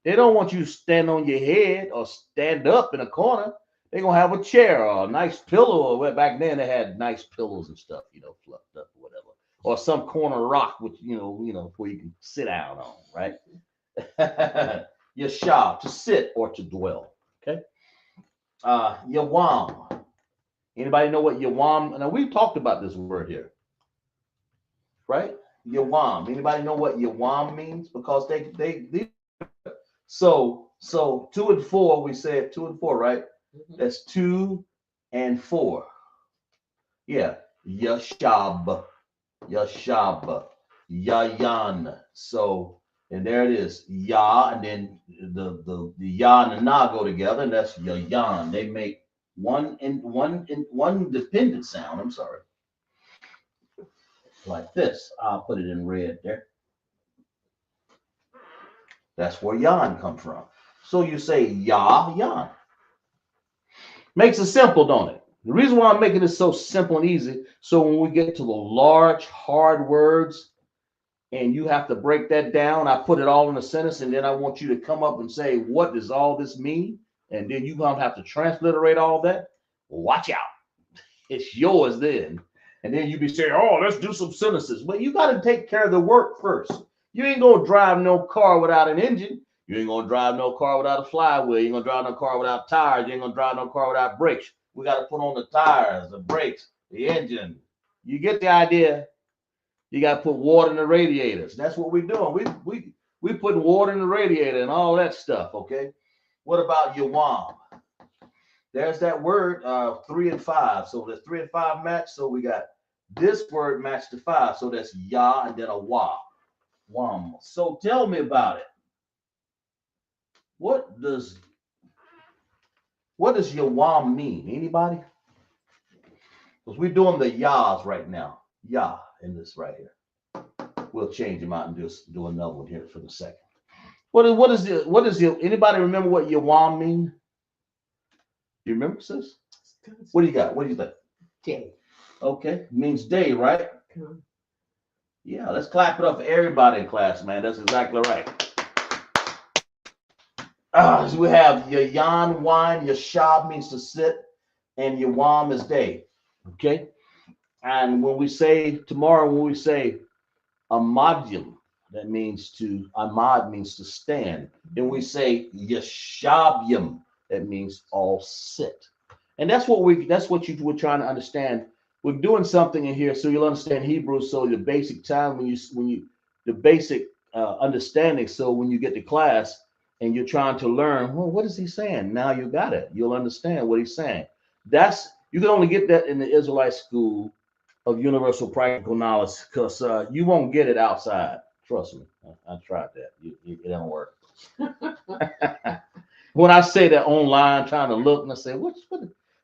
They don't want you to stand on your head or stand up in a corner. They're gonna have a chair or a nice pillow. Or back then they had nice pillows and stuff, fluffed up or whatever. Or some corner rock, which where you can sit down on, right? Yashab, to sit or to dwell. Okay. Yawam. Anybody know what yawam? Now we've talked about this word here, right? Yawam. Anybody know what yawam means? Because they so 2 and 4, we said 2 and 4, right? Mm-hmm. That's 2 and 4. Yeah. Yashab, yayan. So, and there it is, ya, and then the ya and the na go together, and that's yayan. They make one dependent sound. I'm sorry, like this. I'll put it in red there. That's where yan comes from. So you say ya, yan. Makes it simple, don't it? The reason why I'm making this so simple and easy, so when we get to the large, hard words, and you have to break that down, I put it all in a sentence, and then I want you to come up and say, what does all this mean? And then you're going to have to transliterate all that. Watch out. It's yours then. And then you be saying, oh, let's do some sentences. But you got to take care of the work first. You ain't going to drive no car without an engine. You ain't going to drive no car without a flywheel. You ain't going to drive no car without tires. You ain't going to drive no car without brakes. We got to put on the tires, the brakes, the engine. You get the idea? You got to put water in the radiators. That's what we're doing. We put water in the radiator and all that stuff, okay? What about yawam? There's that word, 3 and 5. So there's 3 and 5 match. So we got this word matched to 5. So that's ya and then a wa. Wam. So tell me about it. What does yawam mean? Anybody? Because we're doing the yas right now. Ya in this right here. We'll change them out and just do another one here for the second. What is anybody remember what yawam mean? You remember, sis? What do you got? What do you think? Day. Okay, it means day, right? Yeah, let's clap it up for everybody in class, man. That's exactly right. So we have yayan, wine, yashab means to sit, and yawam is day. Okay? And when we say tomorrow, when we say amadyam, that means amad means to stand. And we say yashabyam, that means all sit. And that's what you were trying to understand. We're doing something in here so you'll understand Hebrew. So the basic time the basic understanding. So when you get to class and you're trying to learn, well, what is he saying? Now you got it. You'll understand what he's saying. That's you can only get that in the Israelite school of universal practical knowledge because you won't get it outside. Trust me, I tried that. It don't work. When I say that online, trying to look and I say, what?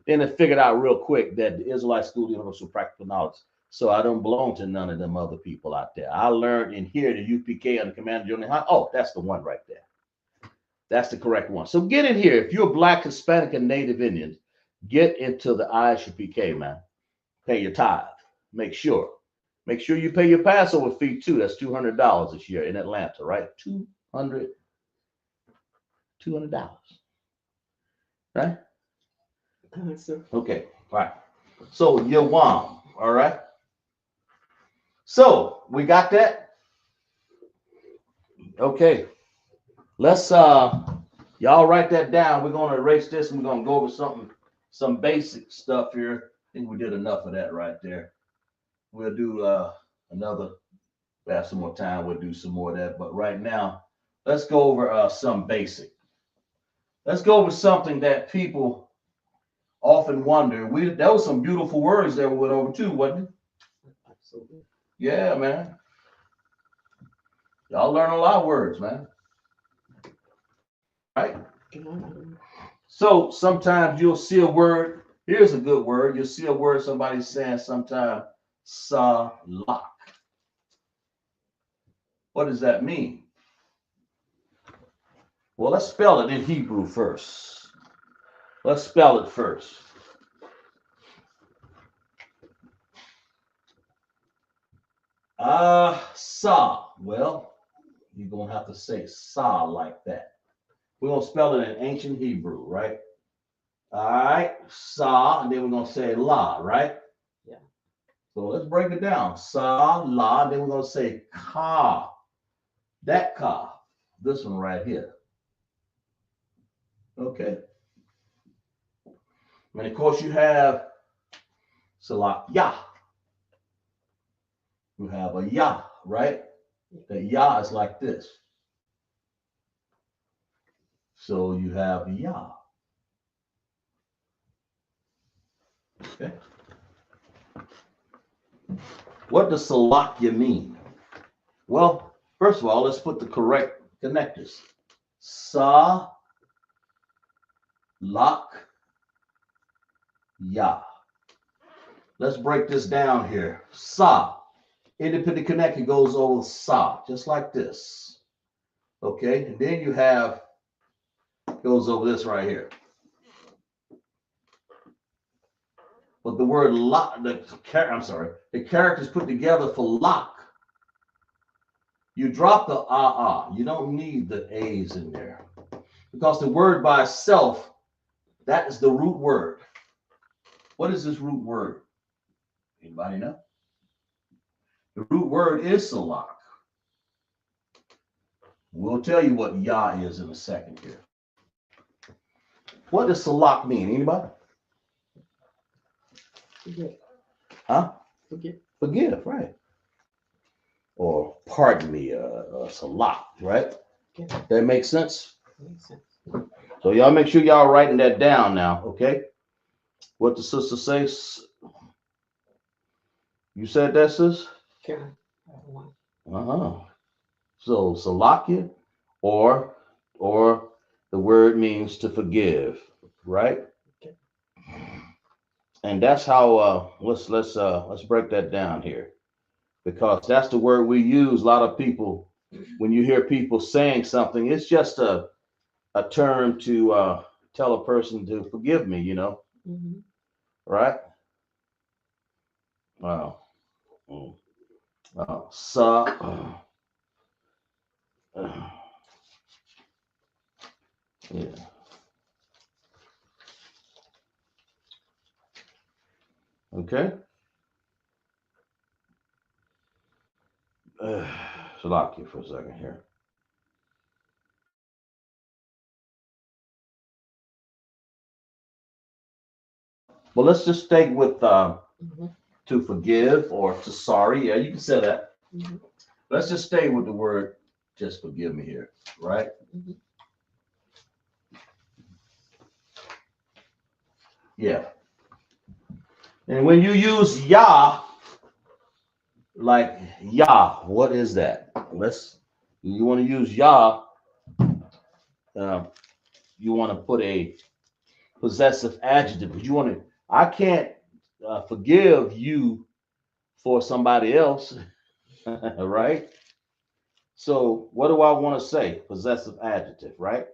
Then I figured out real quick that the Israelite School of Universal Practical Knowledge. So I don't belong to none of them other people out there. I learned in here the UPK under Commander Junior High. Oh, that's the one right there. That's the correct one. So get in here. If you're Black, Hispanic, and Native Indians, get into the ISUPK, man. Pay your tithe. Make sure. Make sure you pay your Passover fee too. That's $200 this year in Atlanta, right? $200. Right? Okay. All right. So Yawam. All right. So we got that. Okay. Let's y'all write that down. We're gonna erase this and we're gonna go over some basic stuff here. I think we did enough of that right there. We'll do another. We have some more time. We'll do some more of that. But right now, let's go over some basic. Let's go over something that people often wonder. There was some beautiful words that we went over too, wasn't it? Absolutely. Yeah, man. Y'all learn a lot of words, man. Right? So sometimes you'll see a word. Here's a good word. You'll see a word somebody's saying sometimes, salak. What does that mean? Well, let's spell it in Hebrew first. Let's spell it first. Sa. Well, you're going to have to say sa like that. We're going to spell it in ancient Hebrew, right? All right. Sa, and then we're going to say la, right? Yeah. So let's break it down. Sa, la, then we're going to say ka. That ka. This one right here. Okay. And of course, you have salak ya. You have a ya, right? The ya is like this. So you have ya. Okay. What does salakya mean? Well, first of all, let's put the correct connectors. Sa, lak, ya. Let's break this down here. Sa, independent connector goes over sa, just like this. Okay, and then you have, goes over this right here. But the word lock, the characters put together for lock. You drop the You don't need the A's in there. Because the word by itself, that is the root word. What is this root word? Anybody know? The root word is salak. We'll tell you what Yah is in a second here. What does salak mean? Anybody? Forgive. Huh? Forgive, right. Or pardon me, salak, right? Yeah. That makes sense? Makes sense. So y'all make sure y'all writing that down now, okay? What the sister says? You said that, sis? Karen. Uh-huh. So salakia, or the word means to forgive, right? Okay. And that's how let's break that down here, because that's the word we use. A lot of people, when you hear people saying something, it's just a term to tell a person to forgive me, Mm-hmm. right? Wow. Sa. Yeah. Okay. Slock you for a second here. Well, let's just stay with to forgive or to sorry. Yeah, you can say that. Mm-hmm. Let's just stay with the word just forgive me here, right? Mhm. Yeah. And when you use Yah, like Yah, what is that? You want to use Yah, uh, you want to put a possessive adjective. But you want to, I can't forgive you for somebody else, right? So what do I want to say? Possessive adjective, right?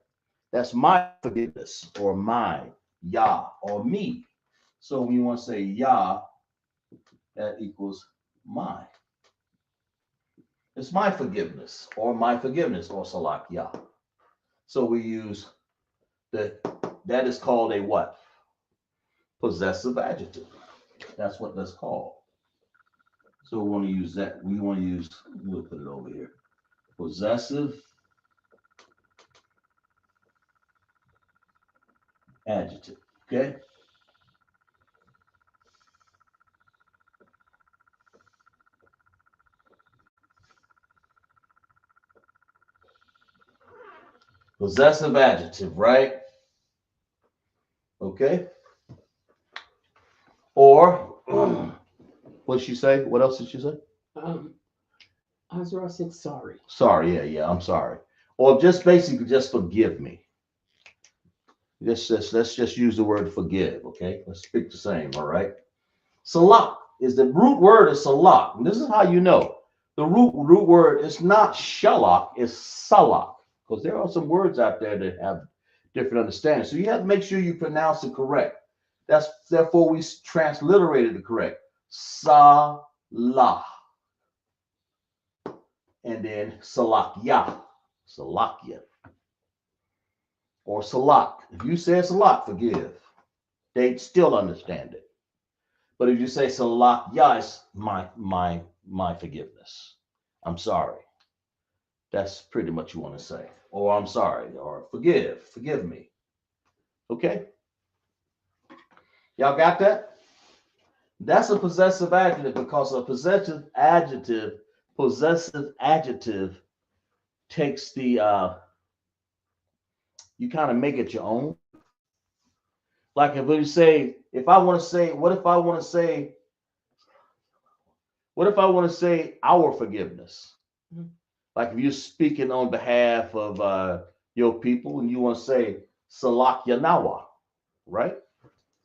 That's my forgiveness or mine, Yah, or me. So when you want to say Yah, that equals mine. It's my forgiveness or Salak Yah. So we use that is called a what? Possessive adjective. That's what that's called. So we want to use that. We'll put it over here. Possessive adjective. Okay. Possessive adjective, right? Okay. Or what did she say? What else did she say? Um, Azra said sorry. Sorry. Yeah. I'm sorry. Or just basically just forgive me. Let's just use the word forgive. Okay. Let's speak the same. All right. Salak is the root word is salak. And this is how you know. The root word is not shalak, it's salak. Because there are some words out there that have different understandings. So you have to make sure you pronounce it correct. That's therefore we transliterated it correct. Salah. And then salakya. Salakya. Or salak. If you say salak, forgive. They still understand it. But if you say salak, yes, my forgiveness. I'm sorry. That's pretty much you want to say. Or I'm sorry. Or forgive me. Okay? Y'all got that? That's a possessive adjective because a possessive adjective takes the you kind of make it your own. Like if you say, if I want to say, what if I want to say our forgiveness? Mhm. Like if you're speaking on behalf of your people and you want to say Salak Yanawa, right?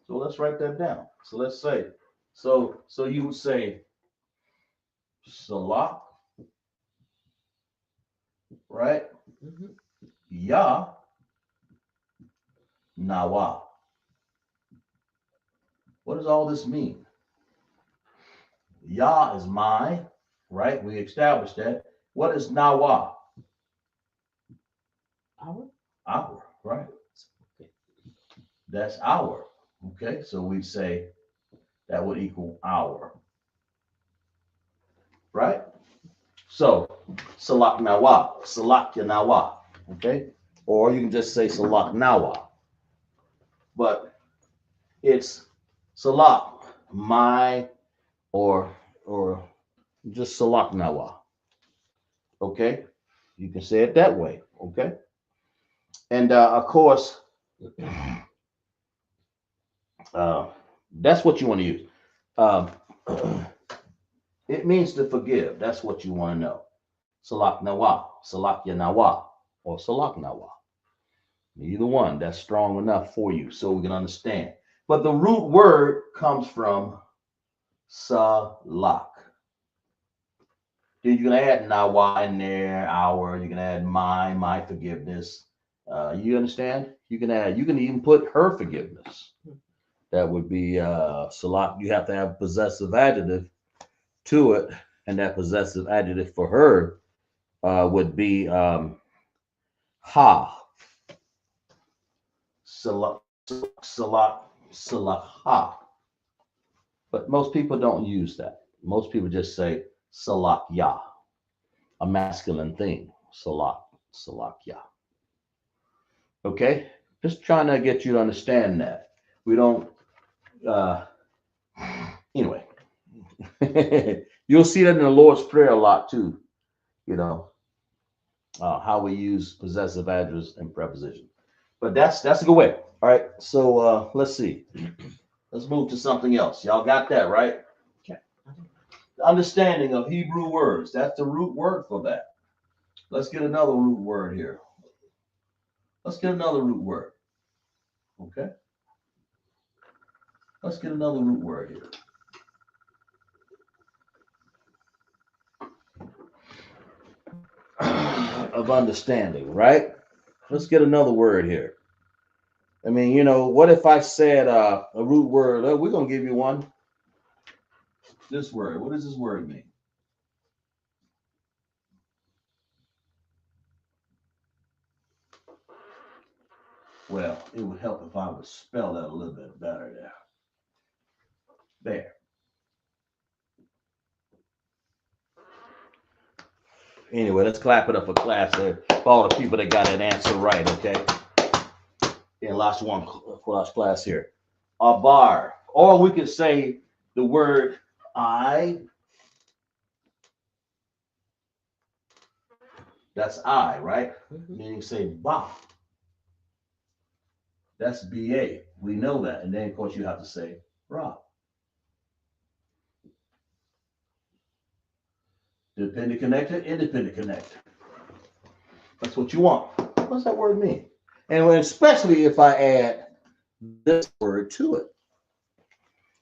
So let's write that down. So let's say, so you would say Salak, right? Mhm. Ya Nawa. What does all this mean? Ya is my, right? We established that. What is Nawa? Our? Our, right? Okay. That's our. Okay, so we say that would equal our, right? So Salak Nawa, Salak Nawa, okay? Or you can just say Salak Nawa, but it's Salak, my, or or just Salak Nawa, okay? You can say it that way, okay? And of course, uh, that's what you want to use. Um, it means to forgive. That's what you want to know. Salak Nawa, Salak Nawa, or Salak Nawa. Either one, that's strong enough for you so we can understand. But the root word comes from salak. Then you're going to add nawa in there, our, you can add my forgiveness. You understand? You can even put her forgiveness. That would be salak. You have to have possessive adjective to it. And that possessive adjective for her would be ha. Salak, salak, salaha. But most people don't use that. Most people just say salak ya, a masculine thing. Salak ya. Okay? Just trying to get you to understand that. We don't, uh, anyway. You'll see that in the Lord's Prayer a lot too, you know. how we use possessive adjectives and preposition. But that's a good way. All right. So let's see. Let's move to something else. Y'all got that right? Okay. The understanding of Hebrew words. That's the root word for that. Let's get another root word here. Let's get another root word. Okay. Let's get another root word here. Of understanding, right? Let's get another word here. I mean, what if I said a root word? We're gonna give you one. This word. What does this word mean? Well, it would help if I would spell that a little bit better there. There. Anyway, let's clap it up for class there. For all the people that got an answer right, okay? In Lashawan class here. A bar. Or we could say the word I. That's I, right? Meaning say ba. That's BA. We know that. And then, of course, you have to say Ra. Dependent connector, independent connector. That's what you want. What does that word mean? And especially if I add this word to it.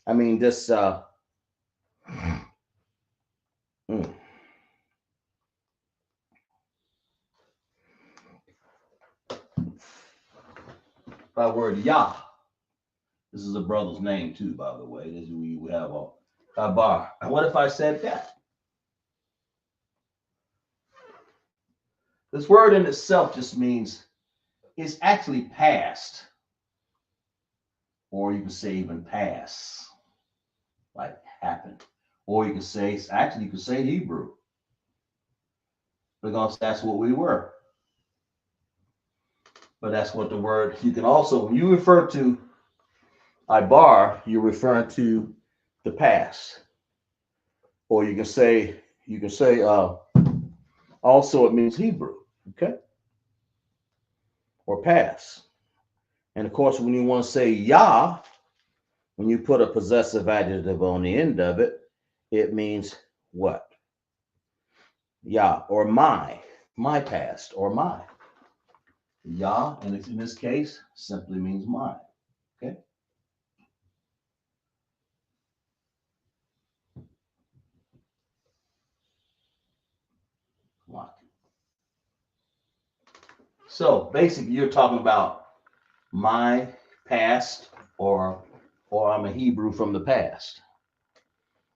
I mean, this. By word Yah. This is a brother's name too, by the way. This we have a bar. And what if I said that? This word in itself just means it's actually past, or you can say even pass, like happened, or you can say you can say Hebrew, because that's what we were. But that's what the word. You can also, when you refer to Ibar, you're referring to the past, or you can say also it means Hebrew, okay, or past. And of course, when you want to say Yah, when you put a possessive adjective on the end of it, it means what? Yah, or my past, or my. Yah, and in this case, simply means mine. Okay. What? So basically, you're talking about my past, or I'm a Hebrew from the past.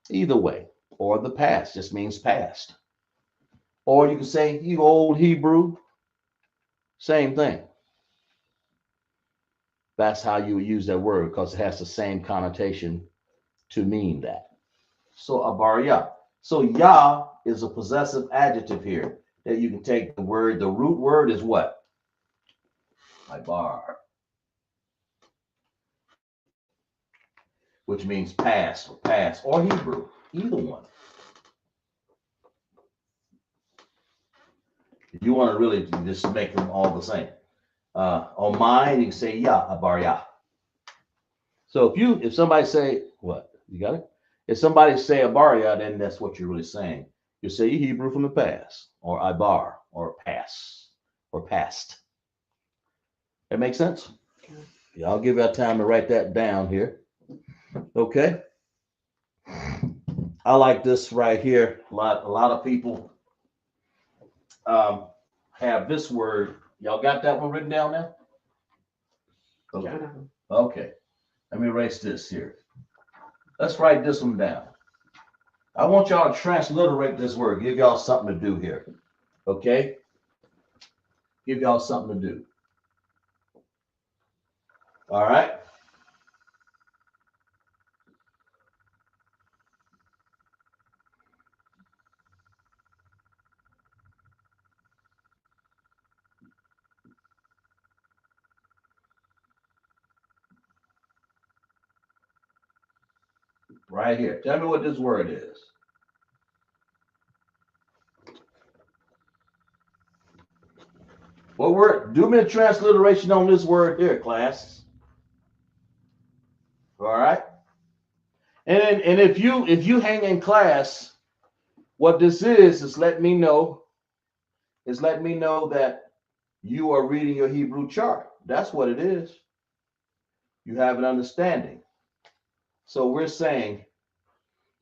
Either way, or the past just means past. Or you can say you old Hebrew, same thing. That's how you would use that word because it has the same connotation to mean that. So abar Yah. So Yah is a possessive adjective here that you can take the word. The root word is what? Ibar, which means past, or Hebrew, either one. If you want to really just make them all the same. On mine, you can say Yah, abar Yah. So if somebody say what? You got it? If somebody say abaria, then that's what you're really saying. You say Hebrew from the past, or ibar, or pass, or past. That makes sense? Yeah, I'll give you time to write that down here. Okay. I like this right here. A lot of people have this word. Y'all got that one written down now? Okay. Okay. Let me erase this here. Let's write this one down. I want y'all to transliterate this word. Give y'all something to do here. Okay? Give y'all something to do. All right? Right here. Tell me what this word is. What word? Do me a transliteration on this word here, class. All right. And if you hang in class, what this is let me know that you are reading your Hebrew chart. That's what it is. You have an understanding. So we're saying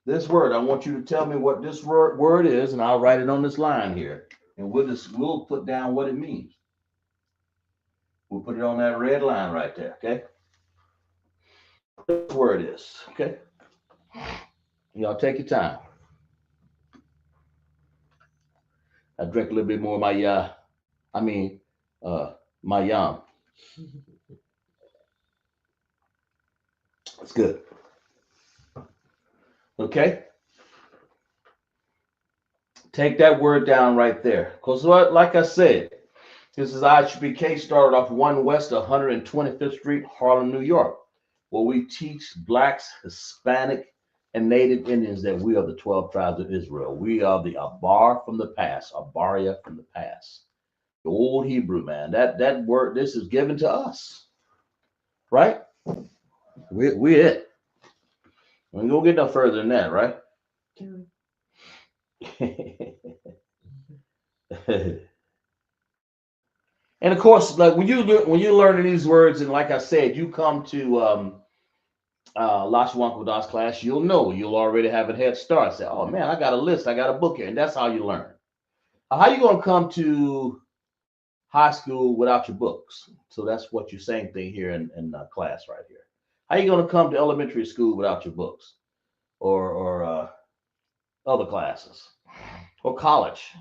this word. I want you to tell me what this word is, and I'll write it on this line here, and we'll put down what it means. We'll put it on that red line right there. Okay. This word is okay. Y'all take your time. I drink a little bit more of my my yum. It's good. Okay. Take that word down right there. Because like I said, this is ISUPK, started off 1 West 125th Street, Harlem, New York, where we teach blacks, Hispanic, and Native Indians that we are the 12 tribes of Israel. We are the Abar from the past, Abaria from the past. The old Hebrew, man. That word, this is given to us. Right? We're it. We don't get no further than that, right? And of course, like when you learning these words, and like I said, you come to Lashawan Qadash class, you'll already have a head start. Say, oh man, I got a list, I got a book here, and that's how you learn. How you gonna come to high school without your books? So that's what you're saying thing here in class right here. How you gonna come to elementary school without your books, or other classes, or college?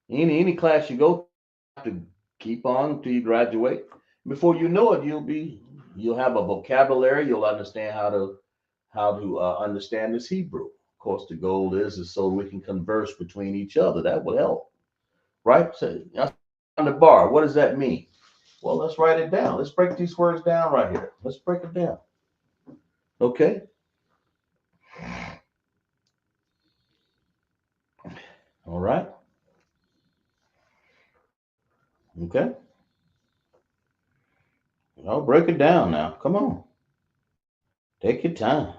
Any class you go to keep on till you graduate. Before you know it, you'll have a vocabulary. You'll understand how to understand this Hebrew. Of course, the goal is so we can converse between each other. That will help, right? So on the bar, what does that mean? Well, let's write it down. Let's break these words down right here. Let's break it down. Okay. All right. Okay. I'll break it down now. Come on. Take your time.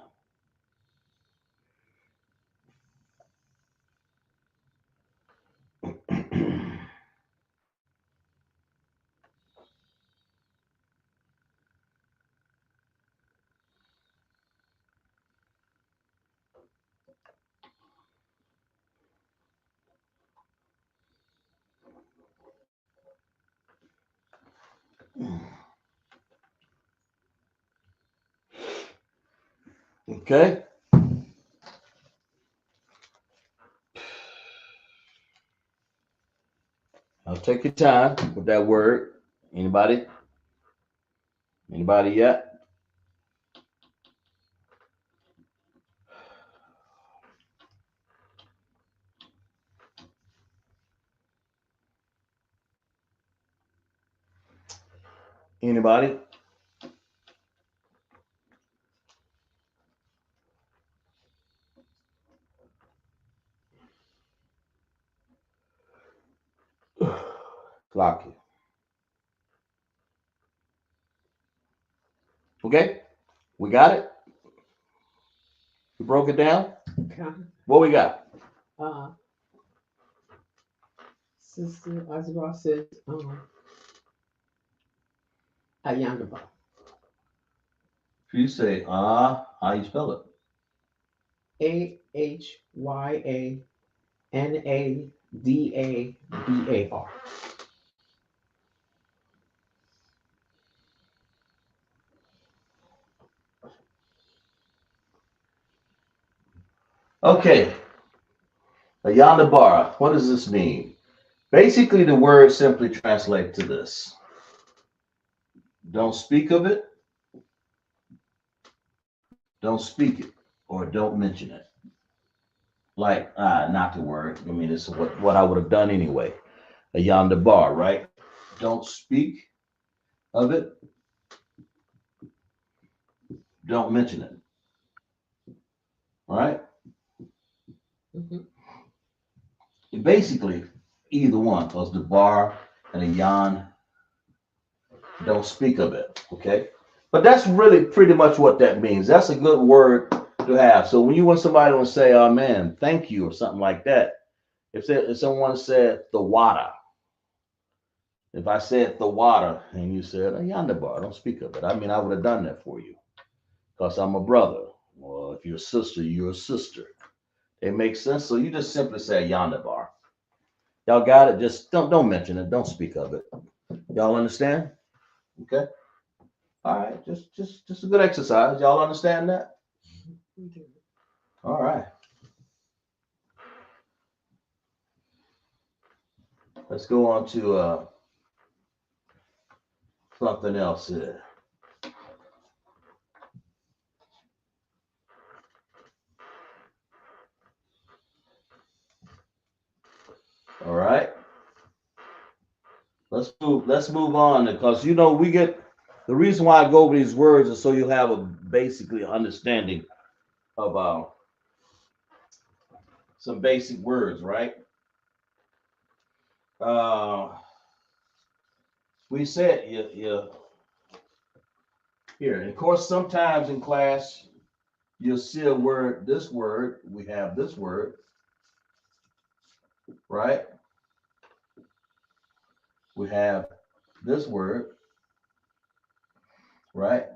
Okay. I'll take your time with that word. Anybody? Anybody yet? Anybody? Clock you. Okay. We got it. We broke it down. Okay. What we got? Sister Azra says, Yahanna. You say how you spell it? AhyanaDabar. Okay. Yahanna. What does this mean? Basically, the word simply translates to this: don't speak of it, don't speak it, or don't mention it. Like, not the word. I mean, it's what I would have done anyway. Yahanna, right? Don't speak of it, don't mention it. All right. Mm-hmm. Basically, either one, because the bar and a yan, don't speak of it. Okay. But that's really pretty much what that means. That's a good word to have. So when you want somebody to say, oh man, thank you, or something like that, if someone said the water, if I said the water and you said a yonder bar, don't speak of it. I mean, I would have done that for you because I'm a brother. Or if you're a sister, you're a sister. It makes sense. So you just simply say yonder bar. Y'all got it. Just don't mention it. Don't speak of it. Y'all understand? Okay. All right. Just a good exercise. Y'all understand that? All right. Let's go on to something else here. All right. Let's move on because we get the reason why I go over these words is so you'll have a basically understanding of some basic words, right? Uh, we said here. And of course, sometimes in class you'll see a word. This word we have this word, right? We have this word, right?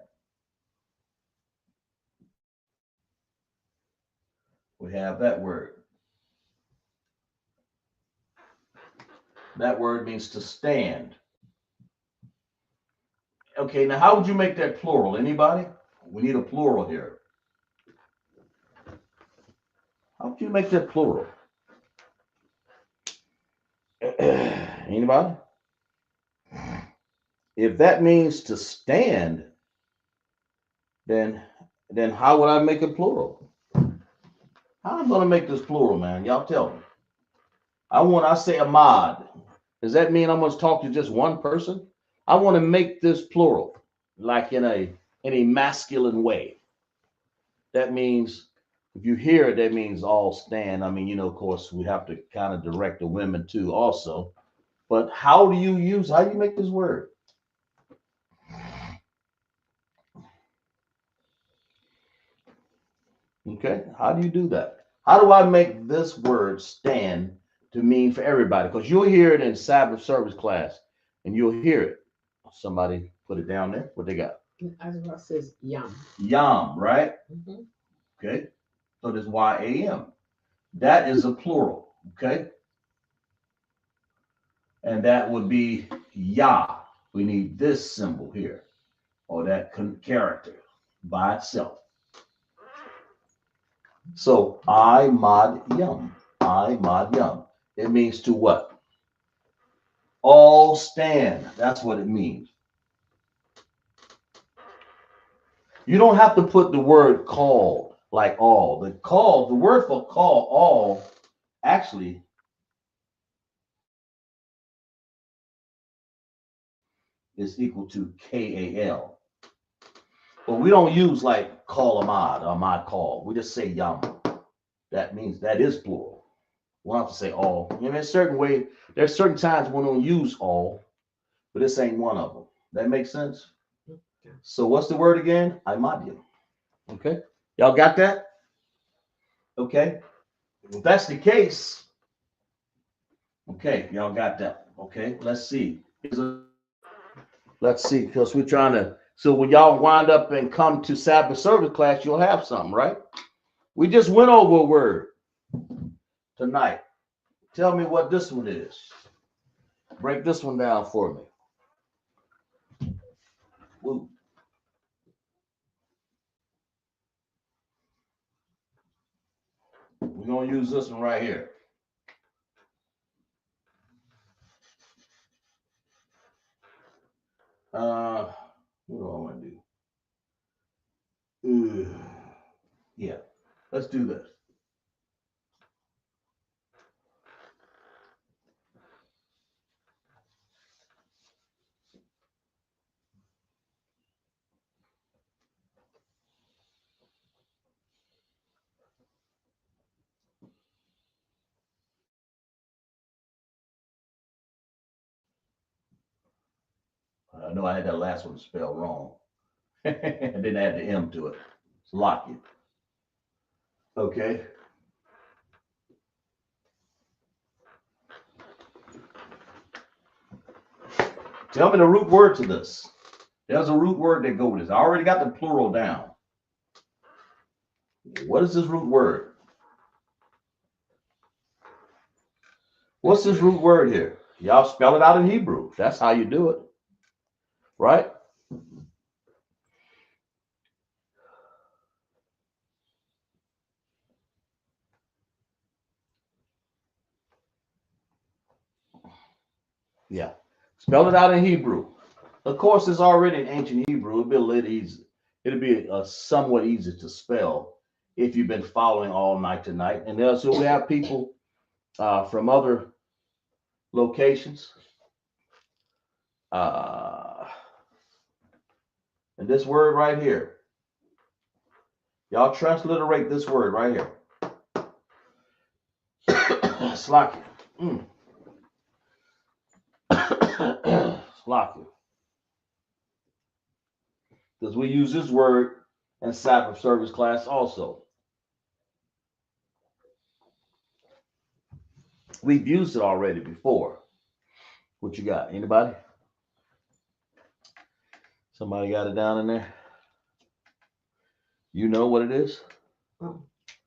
We have that word. That word means to stand. Okay, now how would you make that plural? Anybody? We need a plural here. How would you make that plural? Anybody? If that means to stand, then how would I make it plural? How am I gonna make this plural, man? Y'all tell me. I say Ahmad. Does that mean I'm gonna talk to just one person? I want to make this plural, like in a masculine way. That means if you hear it, that means all stand. I mean, of course, we have to kind of direct the women too, also. But how do you make this word? Okay, how do you do that? How do I make this word stand to mean for everybody? Because you'll hear it in Sabbath service class, and you'll hear it. Somebody put it down there. What they got? Azra says yam. Yam, right? Mm-hmm. Okay, so there's YAM. That is a plural. Okay, and that would be Yah. We need this symbol here, or that character by itself. So I mod yum. I mod yum. It means to what? All stand. That's what it means. You don't have to put the word called like all. The word for call, all, actually is equal to KAL. But we don't use like call Ahmad or Ahmad call. We just say yum. That means that is plural. We don't have to say all. There's certain times we don't use all, but this ain't one of them. That makes sense? So what's the word again? Imadium. Okay. Y'all got that? Okay. If that's the case, okay, y'all got that. Okay. Let's see. Let's see, because we're trying to. So when y'all wind up and come to Sabbath service class, you'll have something, right? We just went over a word tonight. Tell me what this one is. Break this one down for me. Woo. We're going to use this one right here. What do I want to do? Yeah, let's do this. I know I had that last one spelled wrong. I didn't add the M to it. It's Lockett. Okay. Tell me the root word to this. There's a root word that goes with this. I already got the plural down. What is this root word? What's this root word here? Y'all spell it out in Hebrew. That's how you do it. Right? Yeah. Spell it out in Hebrew. Of course, it's already in ancient Hebrew. It'll be a little easy. It'll be somewhat easy to spell if you've been following all night tonight. And so we have people from other locations. And this word right here. Y'all transliterate this word right here. Slack it. Slack it. Because we use this word in Sabbath service class also. We've used it already before. What you got? Anybody? Somebody got it down in there? You know what it is? Oh,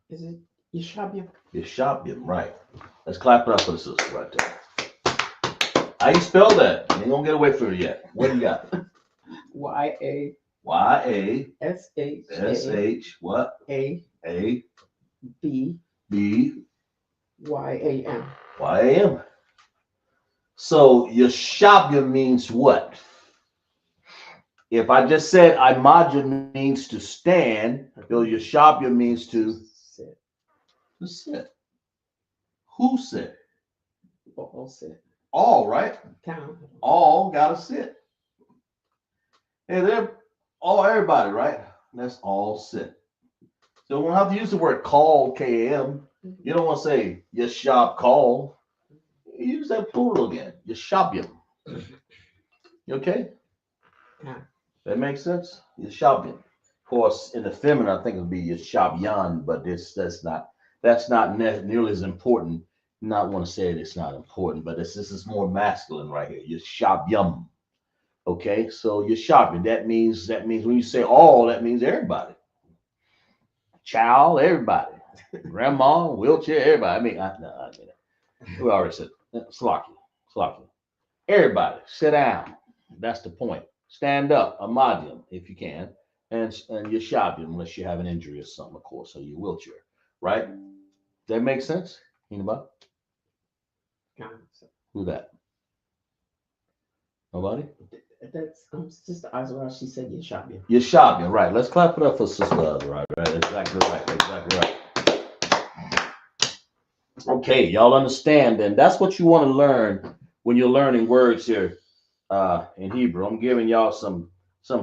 is it Yeshabim? Yeshabim, right. Let's clap it up for the sister right there. How you spell that? You ain't gonna get away from it yet. What do you got? Y-A. Y-A. S-H. S-H. What? A. A. B. B. Y-A-M. Y-A-M. So Yeshabim means what? If I just said Imagine means to stand, Yeshabim means to sit. To sit. Who sit? All sit. All, right? Down. All gotta sit. And they're all everybody, right? Let's all sit. So we don't have to use the word call, K-A-M. You don't want to say Yeshab call. You use that plural again. Yeshabim. You okay? Yeah. That makes sense? Yeshabim. Of course, in the feminine, I think it would be Yeshabyan, but that's not nearly as important. Not want to say it's not important, but this is more masculine right here. Yeshabyam. Okay, so Yeshabim. That means when you say all, that means everybody. Child, everybody. Grandma, wheelchair, everybody. I mean we already said Slocky. Everybody, sit down. That's the point. Stand up, Imagine, if you can, and Yeshabim, unless you have an injury or something, of course, or your wheelchair, right? Does that make sense? Anybody? Who that? Nobody? That's Sister Azra. She said Yeshabim. Yeshabim, right. Let's clap it up for Sister Azra, right? Exactly right. Okay, y'all understand then. That's what you want to learn when you're learning words here in Hebrew. I'm giving y'all some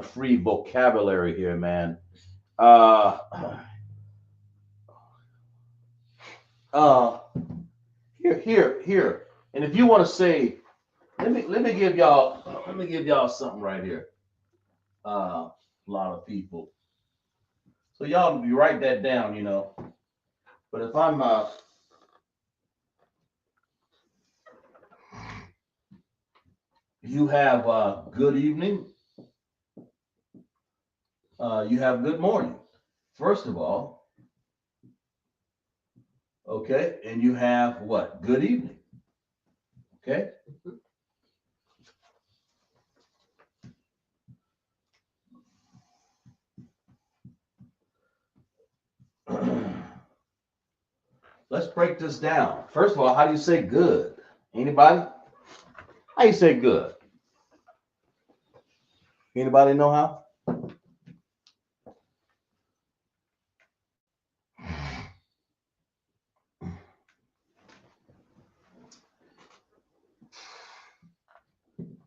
free vocabulary here, man. Here. And if you want to say, let me give y'all something right here. A lot of people. So y'all you write that down, you know. But if I'm you have good evening, you have good morning, first of all. Okay, and you have what? Good evening. Okay. Let's break this down. First of all, how do you say good? Anybody? How you say good? Anybody know how?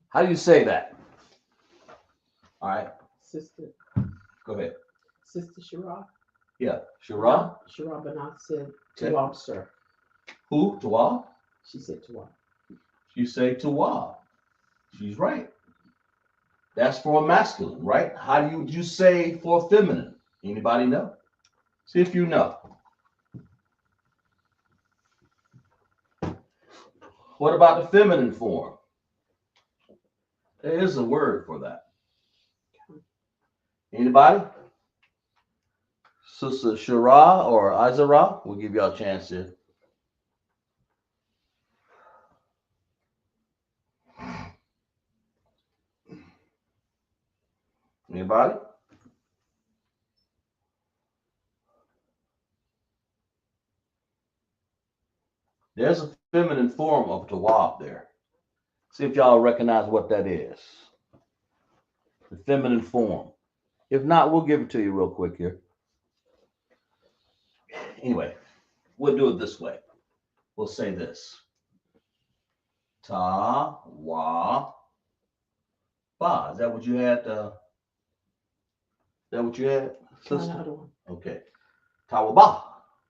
How do you say that? All right. Sister. Go ahead. Sister Shira. Yeah. Shira? Shira Banat said Tawab, sir. Who? Tawab? She said Tawab. You say Tawab. She's right. That's for masculine, right? How do you say for feminine? Anybody know? See if you know. What about the feminine form? There is a word for that. Anybody? Sister Shara or Izara? We'll give y'all a chance here. Anybody? There's a feminine form of tawab there. See if y'all recognize what that is. The feminine form. If not, we'll give it to you real quick here. Anyway, we'll do it this way. We'll say this. Ta wa ba. Is that what you had? Is that what you had? Try another one. Okay. Ta wa ba.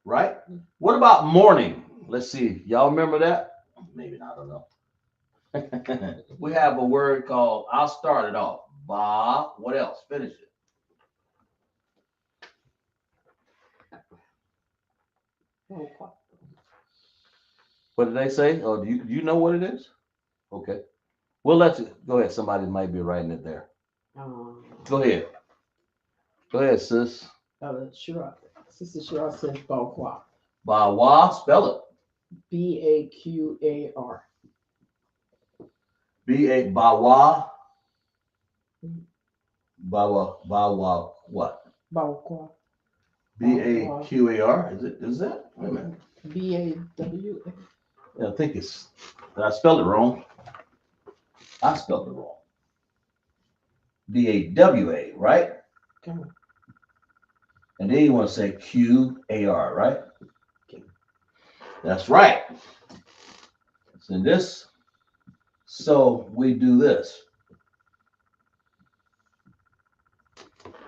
Right? What about morning? Let's see. Y'all remember that? Maybe not. I don't know. We have a word called, I'll start it off. Ba. What else? Finish it. What did they say? Oh, do you know what it is? Okay. We'll let you go ahead. Somebody might be writing it there. Go ahead. Go ahead, sis. Shira. Sister Shira says Baqua. Bawa, spell it. Baqar. B-A Bawa. Bawa what? Baqua. B-A-Q-A-R. Is that? Wait a minute. B-A-W. Yeah, I think it's, did I spell it wrong? I spelled it wrong. D-A-W-A, right? Come on. And then you want to say Q-A-R, right? Okay. That's right. It's in this. So we do this.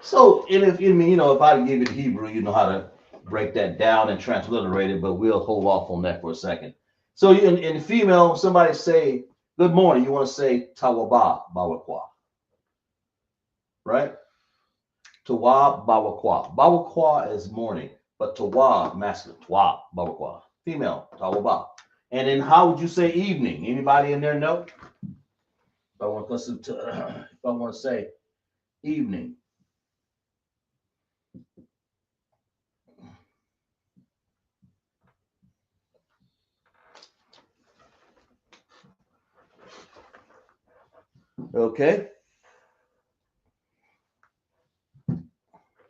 So, and if you mean, if I give it Hebrew, you know how to break that down and transliterate it, but we'll hold off on that for a second. So in female, somebody say, good morning, you want to say Tawaba Bawakwa. Right? Tawab Bawakwa. Bawakwa is morning, but Tawab, masculine. Tawab Bawakwa. Female, Tawaba. And then how would you say evening? Anybody in there know? If I want to listen to, if I want to say evening. Okay.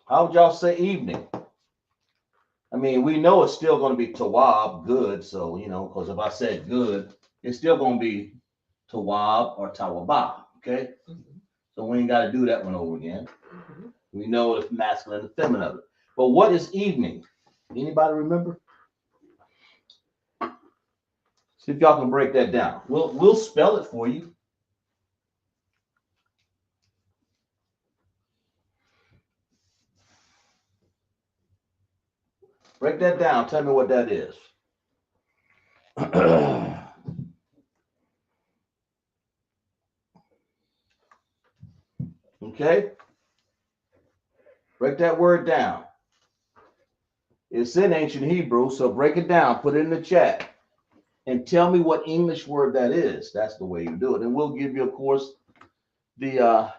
How would y'all say evening? I mean, we know it's still going to be Tawab, good. So, because if I said good, it's still going to be Tawab or Tawaba. Okay. Mm-hmm. So we ain't got to do that one over again. Mm-hmm. We know the masculine and feminine of it. But what is evening? Anybody remember? See if y'all can break that down. We'll spell it for you. Break that down. Tell me what that is. Okay. Break that word down. It's in ancient Hebrew, so break it down. Put it in the chat. And tell me what English word that is. That's the way you do it. And we'll give you, of course, the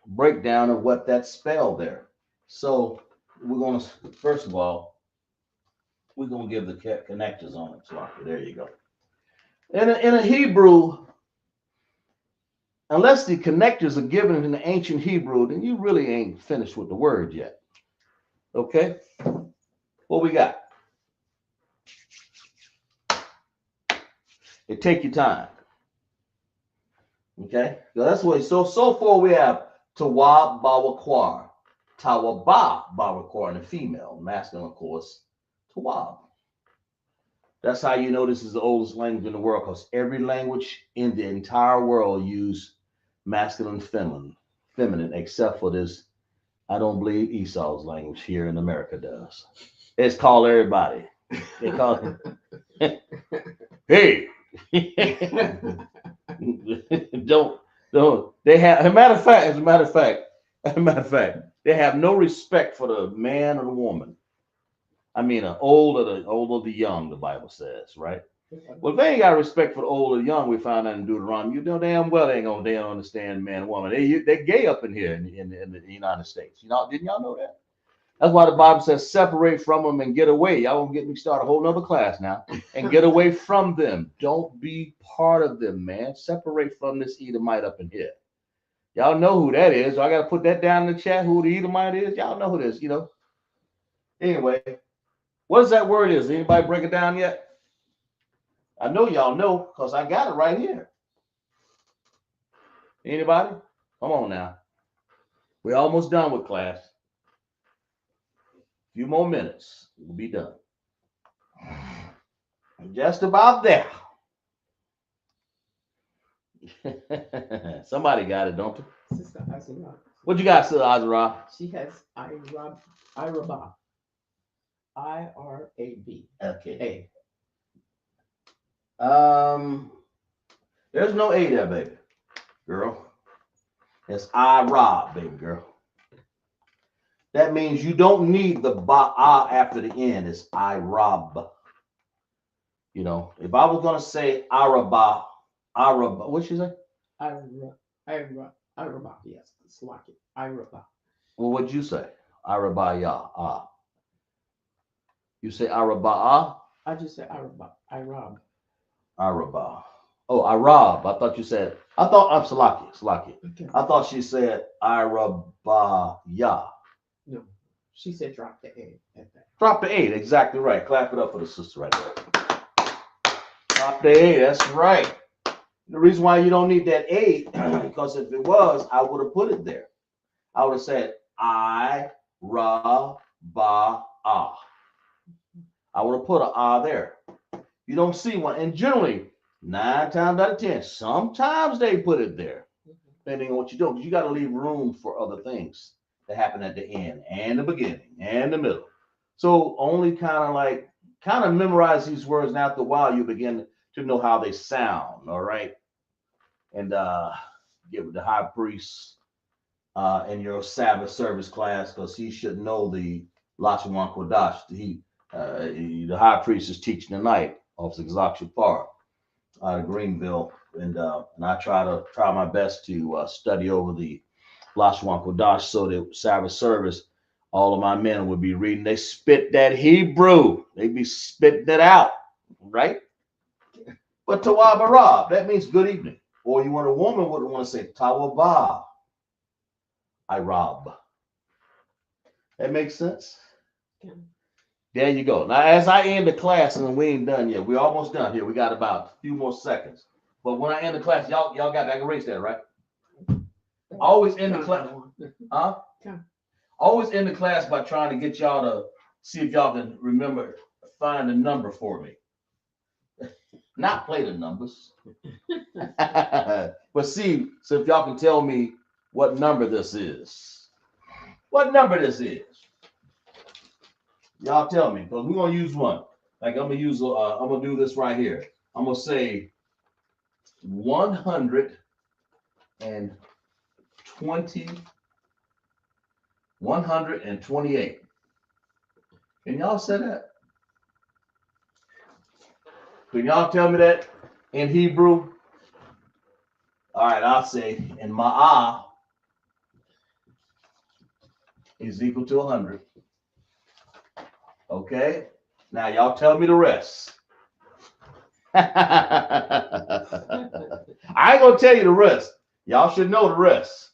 breakdown of what that's spelled there. So we're going to, first of all, we're going to give the connectors on it. So there you go. In a Hebrew, unless the connectors are given in the ancient Hebrew, then you really ain't finished with the word yet. Okay? What we got? It take your time. Okay? So that's what. So far we have Tawab Bawakwar, Tawaba Bawakwar in the female, masculine, of course, Tawab. That's how you know this is the oldest language in the world, because every language in the entire world use masculine, feminine, except for this. I don't believe Esau's language here in America does. It's called everybody. They call it, hey. don't. They have. As a matter of fact, they have no respect for the man or the woman. I mean, the old or the young. The Bible says, right? Well, if they ain't got respect for the old or young, we find out in Deuteronomy. You know damn well they don't understand man and woman. They gay up in here in the United States. You know, didn't y'all know that? That's why the Bible says separate from them and get away. Y'all won't get me started a whole nother class now. And get away from them. Don't be part of them, man. Separate from this Edomite up in here. Y'all know who that is. So I got to put that down in the chat. Who the Edomite is? Y'all know who it is. You know. Anyway, what does that word is? Anybody break it down yet? I know y'all know because I got it right here. Anybody? Come on now. We're almost done with class. A few more minutes. We'll be done. Just about there. Somebody got it, don't they? Sister Azura. What you got, Sister Azra? She has Iraba. IRAB. Okay. A. There's no A there, baby. Girl. It's I-Rob, baby girl. That means you don't need the ba after the end. It's I-Rob. You know, if I was gonna say Araba, what'd she say? Iraba. Yes, Slovakia. Iraba. Well, what'd you say? Arabaya. Ah. You say Araba? I just said Iraba. Irab. Araba. Oh, Arab. I thought you said. I'm Slovakia. Okay. I thought she said Arabaya. No, she said drop the A at that. Drop the A. Exactly right. Clap it up for the sister right there. Drop the A. That's right. The reason why you don't need that A, because if it was, I would have put it there. I would have said I ra ba ah. I would have put an ah there. You don't see one, and generally 9 times out of 10, sometimes they put it there, depending on what you're doing. Because you got to leave room for other things that happen at the end and the beginning and the middle. So only kind of memorize these words, and after a while you begin to know how they sound. All right, and give the high priest in your Sabbath service class, because he should know the Lashawan Qadash. The high priest is teaching tonight off the Shapar out of Greenville, and I try my best to study over the Lashawan Qadash, so that Sabbath service, all of my men would be reading. They spit that Hebrew. They be spitting it out, right? But Tawabarab, that means good evening. Or you want a woman would want to say Tawaba, I rob. That makes sense? Yeah. There you go. Now, as I end the class, and we ain't done yet, we're almost done here. We got about a few more seconds. But when I end the class, y'all got, I can erase that, right? Always end the class. Huh? Okay. Always end the class by trying to get y'all to see if y'all can remember, find a number for me. Not play the numbers. But see, so if y'all can tell me what number this is. What number this is. Y'all tell me, because we're gonna use one. Like I'm gonna do this right here. I'm gonna say 120, 128. Can y'all say that? Can y'all tell me that in Hebrew? All right, I'll say in Ma'ah is equal to 100. Okay, now y'all tell me the rest. I ain't gonna tell you the rest. Y'all should know the rest.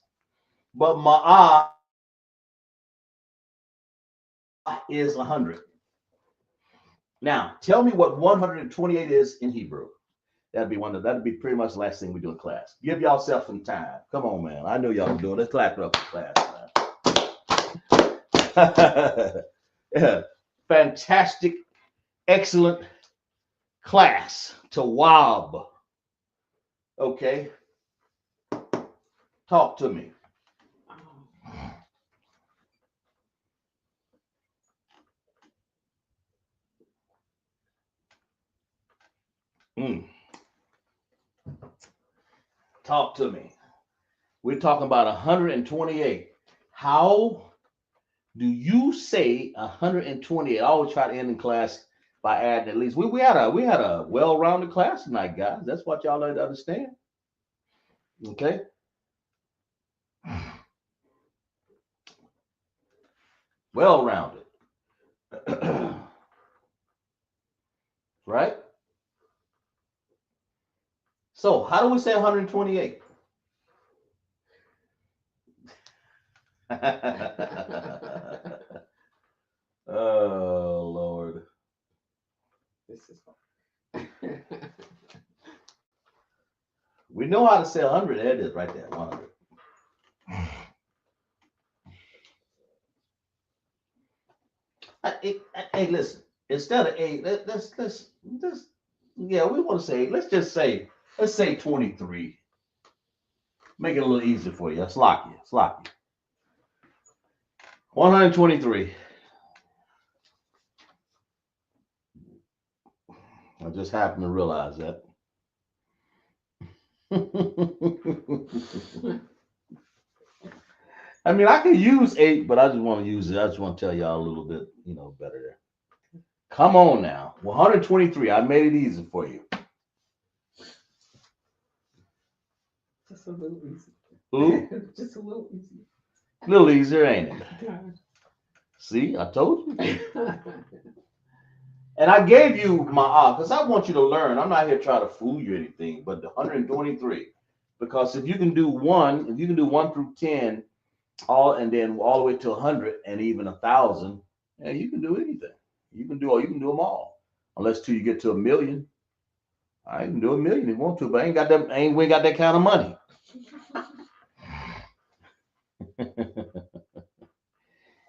But Ma'ah is 100. Now, tell me what 128 is in Hebrew. That'd be pretty much the last thing we do in class. Give yourself some time. Come on, man. I know y'all can do it. Let's clap it up for class. Yeah. Fantastic, excellent class to Wob. Okay. Talk to me. Talk to me. We're talking about 128. How do you say 128? I always try to end in class by adding at least. We had a well-rounded class tonight, guys. That's what y'all need to understand. Okay. Well-rounded. Right? So how do we say 128? Oh Lord. This is We know how to say 100. There it is right there. 100. Hey, listen. Instead of 8, let's yeah, we want to say, let's say 23. Make it a little easier for you. It's locky. 123. I just happened to realize that. I mean, I can use 8, but I just want to use it. I just want to tell y'all a little bit, better there. Come on now. 123. I made it easy for you. just a little easy. Ooh, Just a little easy. a little easier, ain't it? God. See, I told you. And I gave you my because I want you to learn. I'm not here trying to fool you or anything, but the 123. Because if you can do 1 through 10, and then all the way to 100 and even 1,000, yeah, you can do anything. You can do them all. Unless till you get to 1,000,000. I can do 1,000,000 if you want to, but we ain't got that kind of money.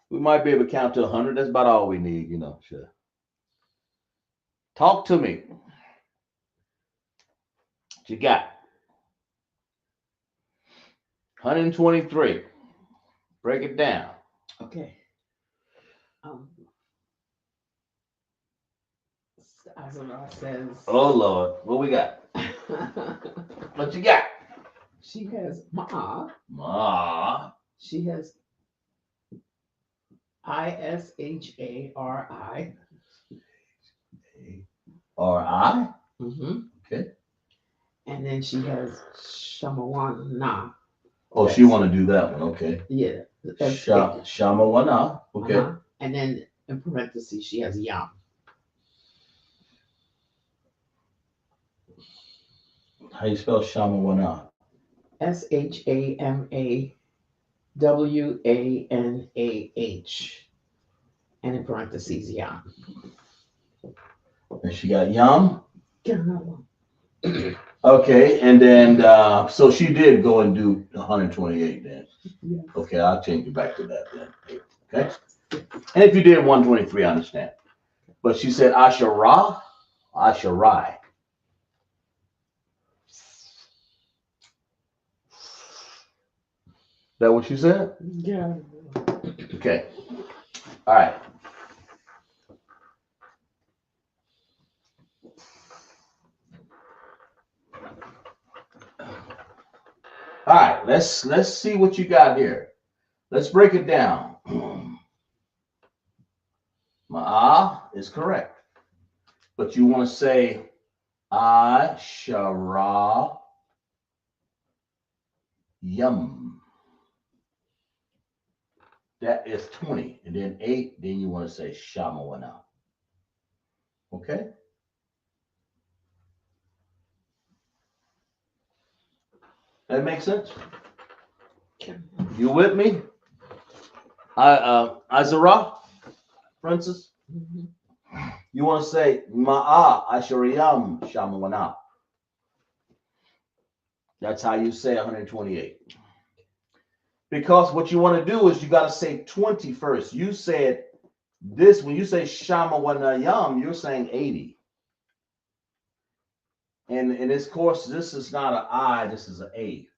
We might be able to count to 100. That's about all we need, sure. Talk to me. What you got? 123. Break it down. Okay. Azara says. Oh Lord, what we got? What you got? She has Ma. Ma. She has ISHARI. R-I? Mm-hmm. Okay. And then she has Shamawana. Oh, she want to do that one. Okay. Yeah. Shamawana. Okay. And then in parentheses, she has Yam. How you spell Shamawana? SHAMAWANAH. And in parentheses, Yam. And she got Yam. Okay, and then so she did go and do 128 then. Yes. Okay, I'll change you back to that then. Okay. And if you did 123, I understand. But she said Asherah, Asherai. That what she said? Yeah. Okay. All right. All right. Let's see what you got here. Let's break it down. Ma'ah is correct, but you want to say Asherah Yum. That is 20. And then 8, then you want to say Shamawana. Okay? That makes sense? You with me? Azara, Princess? Mm-hmm. You want to say Ma'a Ashariyam Shamawana. That's how you say 128. Because what you want to do is you got to say 20 first. You said this, when you say Shamawanayam, you're saying 80. And in this course, this is not an I, this is an A.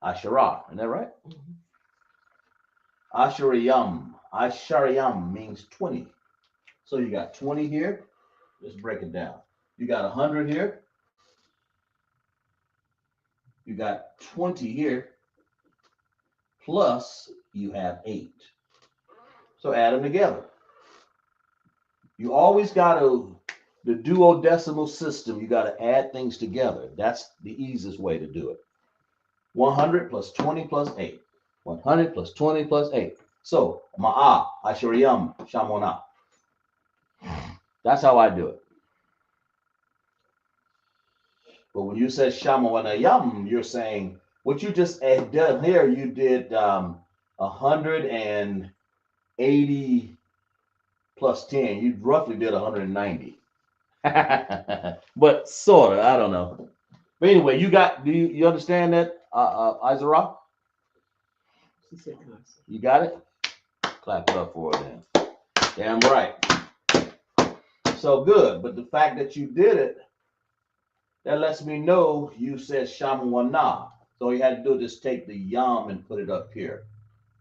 Asherah, isn't that right? Mm-hmm. Ashariyam. Ashariyam means 20. So you got 20 here. Let's break it down. You got 100 here. You got 20 here, plus you have 8. So add them together. You always got to, the duodecimal system, you got to add things together. That's the easiest way to do it. 100 plus 20 plus 8. 100 plus 20 plus 8. So, ma'a, asheriyam, shamona. That's how I do it. But when you said shamonayam, you're saying what you just done here, you did 180 plus 10. You roughly did 190. But sort of, I don't know. But anyway, you understand that, Izara? She said, You got it? Clap it up for her then. Damn right. So good. But the fact that you did it, that lets me know you said Shamuana. So all you had to do is take the yam and put it up here.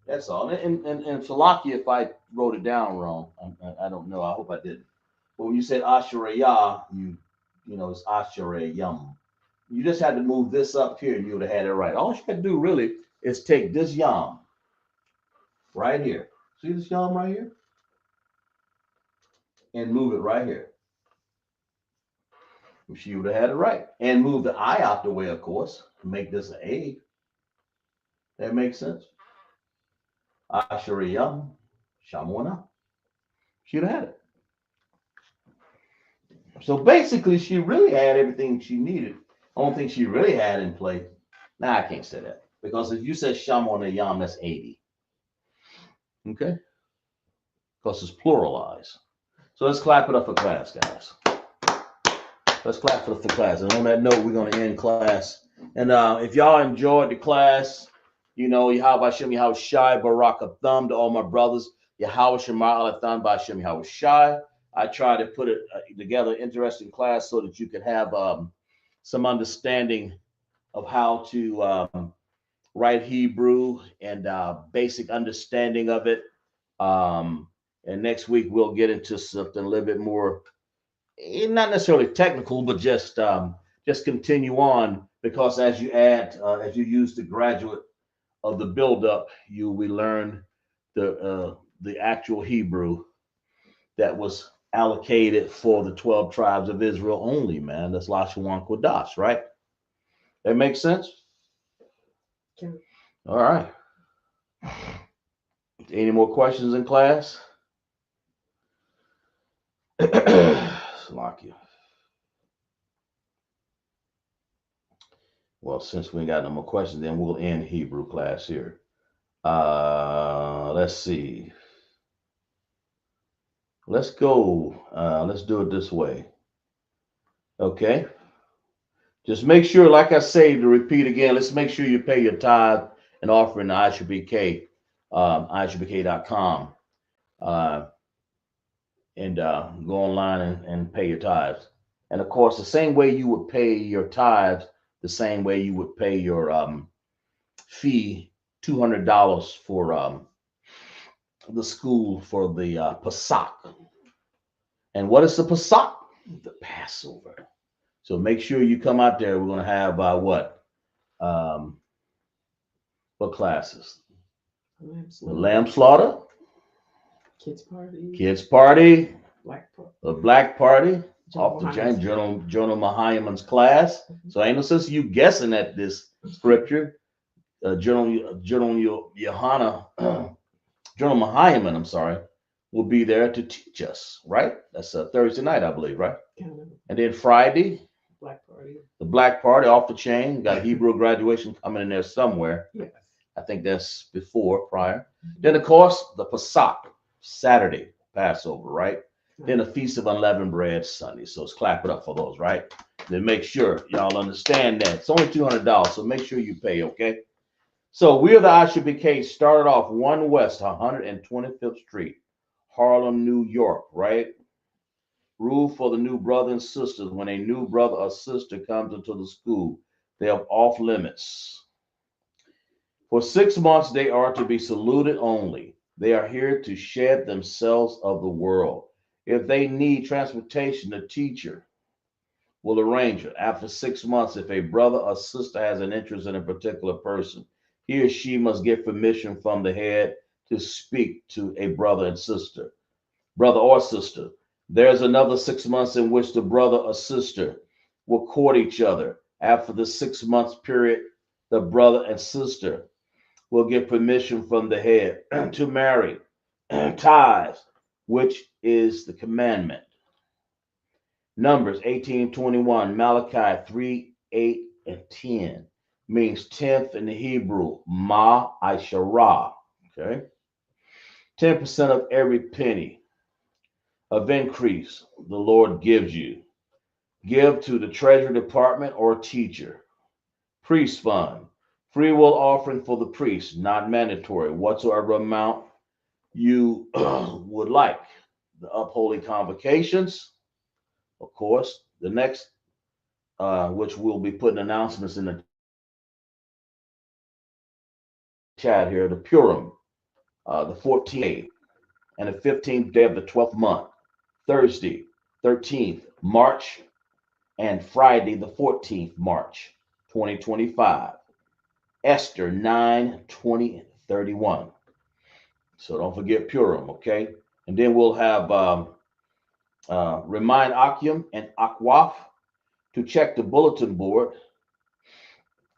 That's all. And Salaki, if I wrote it down wrong, I don't know. I hope I didn't. But when you said Asherayah, it's Asherayam. You just had to move this up here and you would have had it right. All you had to do really is take this yam right here. See this yam right here? And move it right here. She would have had it right. And move the I out the way, of course, to make this an A. That makes sense. Asherayam, Shamwana. She'd have had it. So basically, she really had everything she needed. I don't think she really had in play. Nah, I can't say that. Because if you said Shamwana Yam, that's 80. Okay? Because it's pluralized. So let's clap it up for class, guys. Let's clap it up for class. And on that note, we're going to end class. And if y'all enjoyed the class, Yahweh Hashem, Yahweh Shai, Barak Thumb to all my brothers. Yahweh Shema Alathon by Hashem, Yahweh Shai. I try to put it together, interesting class, so that you can have some understanding of how to write Hebrew and basic understanding of it. And next week we'll get into something a little bit more, not necessarily technical, but just continue on, because as you use the graduate of the buildup, we learn the actual Hebrew that was allocated for the 12 tribes of Israel only, man. That's Lashawan Qadash, right? That makes sense? Okay. All right. Any more questions in class? Slakia. Well, since we ain't got no more questions, then we'll end Hebrew class here. Let's see. Let's go. Let's do it this way. Okay. Just make sure, like I say, to repeat again, let's make sure you pay your tithe and offering to ISUPK, ISUPK.com, and go online and pay your tithes. And of course, the same way you would pay your tithes, the same way you would pay your fee, $200 for the school for the Pesach. And what is the Pesach? The Passover. So make sure you come out there. We're going to have what classes? The lamb slaughter. Kids party. Kids party. Black party. The black party. Off the Mahayaman's Jonah Mahayaman's class. So ain't no sense you guessing at this scripture. Yahanna, Jonah Mahayaman, I'm sorry, will be there to teach us, right? That's Thursday night, I believe, right? And then Friday, Black party. The black party off the chain. Got a Hebrew graduation coming in there somewhere. Yes. I think that's prior. Then, of course, the Pesach, Saturday, Passover, right? Then the Feast of Unleavened Bread, Sunday. So let's clap it up for those, right? Then make sure y'all understand that. It's only $200, so make sure you pay, okay? So we're the ISUPK, started off 1 West 125th Street, Harlem, New York, right? Rule for the new brother and sisters. When a new brother or sister comes into the school, they are off limits. For 6 months, they are to be saluted only. They are here to shed themselves of the world. If they need transportation, the teacher will arrange it. After 6 months, if a brother or sister has an interest in a particular person, he or she must get permission from the head to speak to a brother or sister. There's another 6 months in which the brother or sister will court each other. After the 6 months period, the brother and sister will get permission from the head to marry ties, which is the commandment. Numbers 18:21, Malachi 3:8 and 10 means tenth in the Hebrew, ma Aisharah. Okay. 10% of every penny of increase the Lord gives you. Give to the Treasury Department or teacher. Priest fund. Free will offering for the priest, not mandatory. Whatsoever amount you would like. The upholding convocations, of course. The next, which we'll be putting announcements in the chat here, the Purim, the 14th day and the 15th day of the 12th month, Thursday, 13th March, and Friday, the 14th March, 2025. Esther 9:20-31. So don't forget Purim, okay? And then we'll have remind Akim and Akwaf to check the bulletin board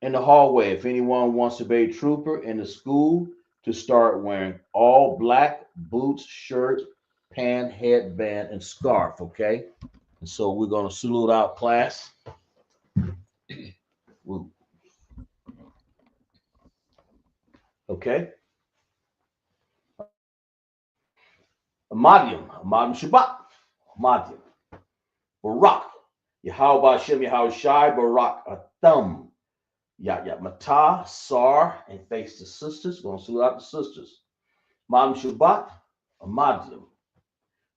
in the hallway if anyone wants to be a trooper in the school to start wearing all black boots, shirt, pant, headband, and scarf, okay? And so we're going to salute our class. Okay? Amadim Shabbat, Amadim, Barak, Yahweh Hashem, Yahweh Shai, Barak Atham, Yat Matah, Sar, and face the sisters. We're going to salute out the sisters. Madim Shabbat, Amadim,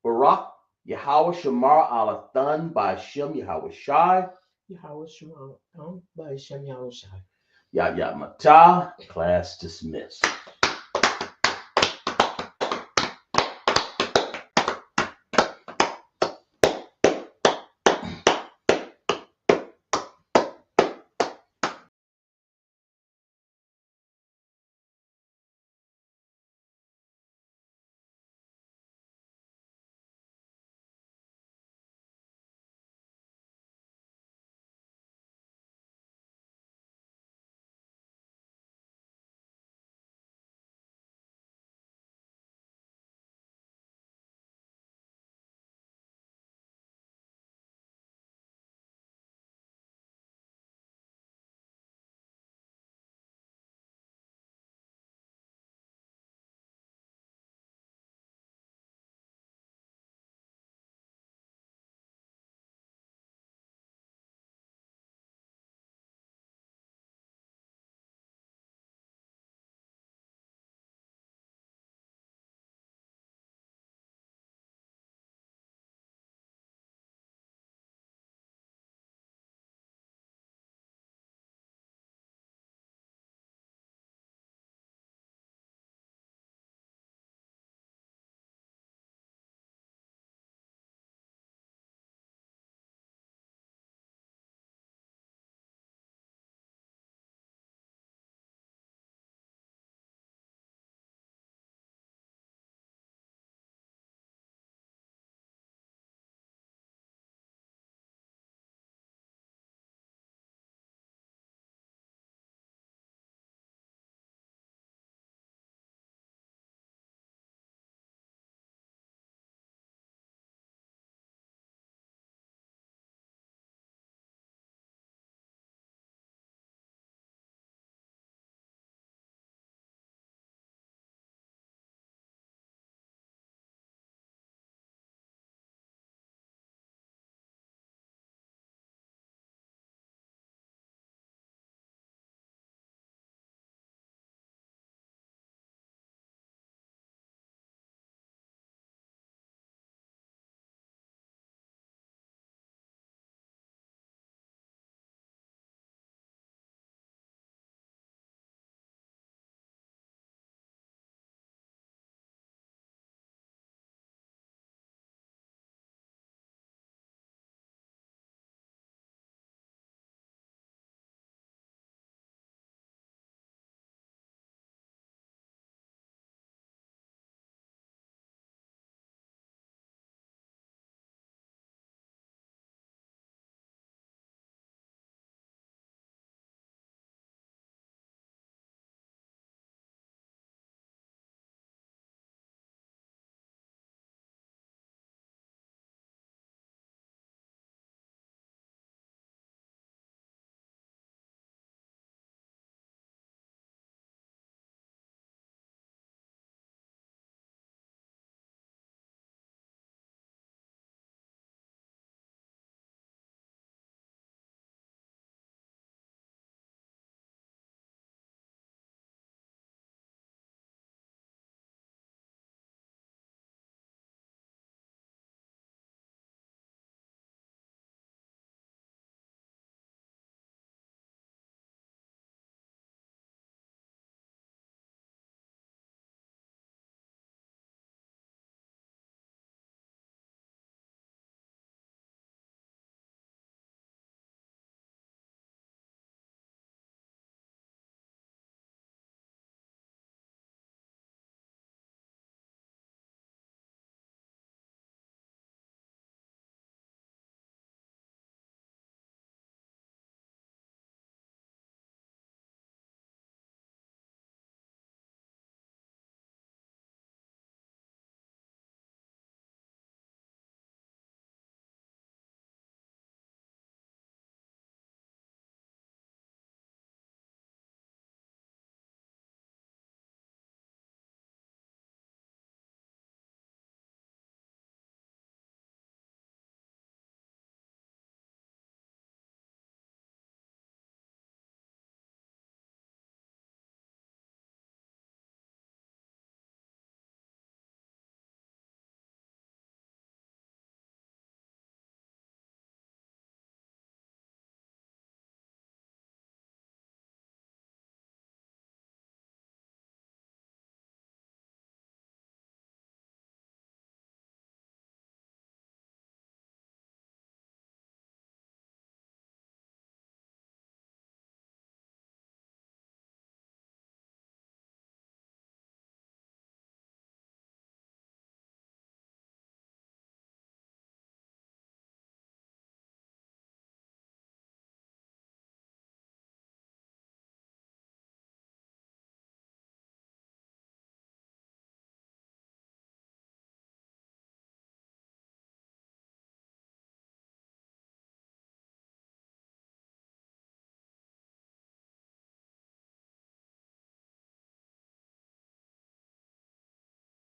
Barak, Yahweh Shamar Alathan, by Hashem, Yahweh Shai, Yahweh Shema, by Shem Yahweh Shai. Yat Matah, class dismissed.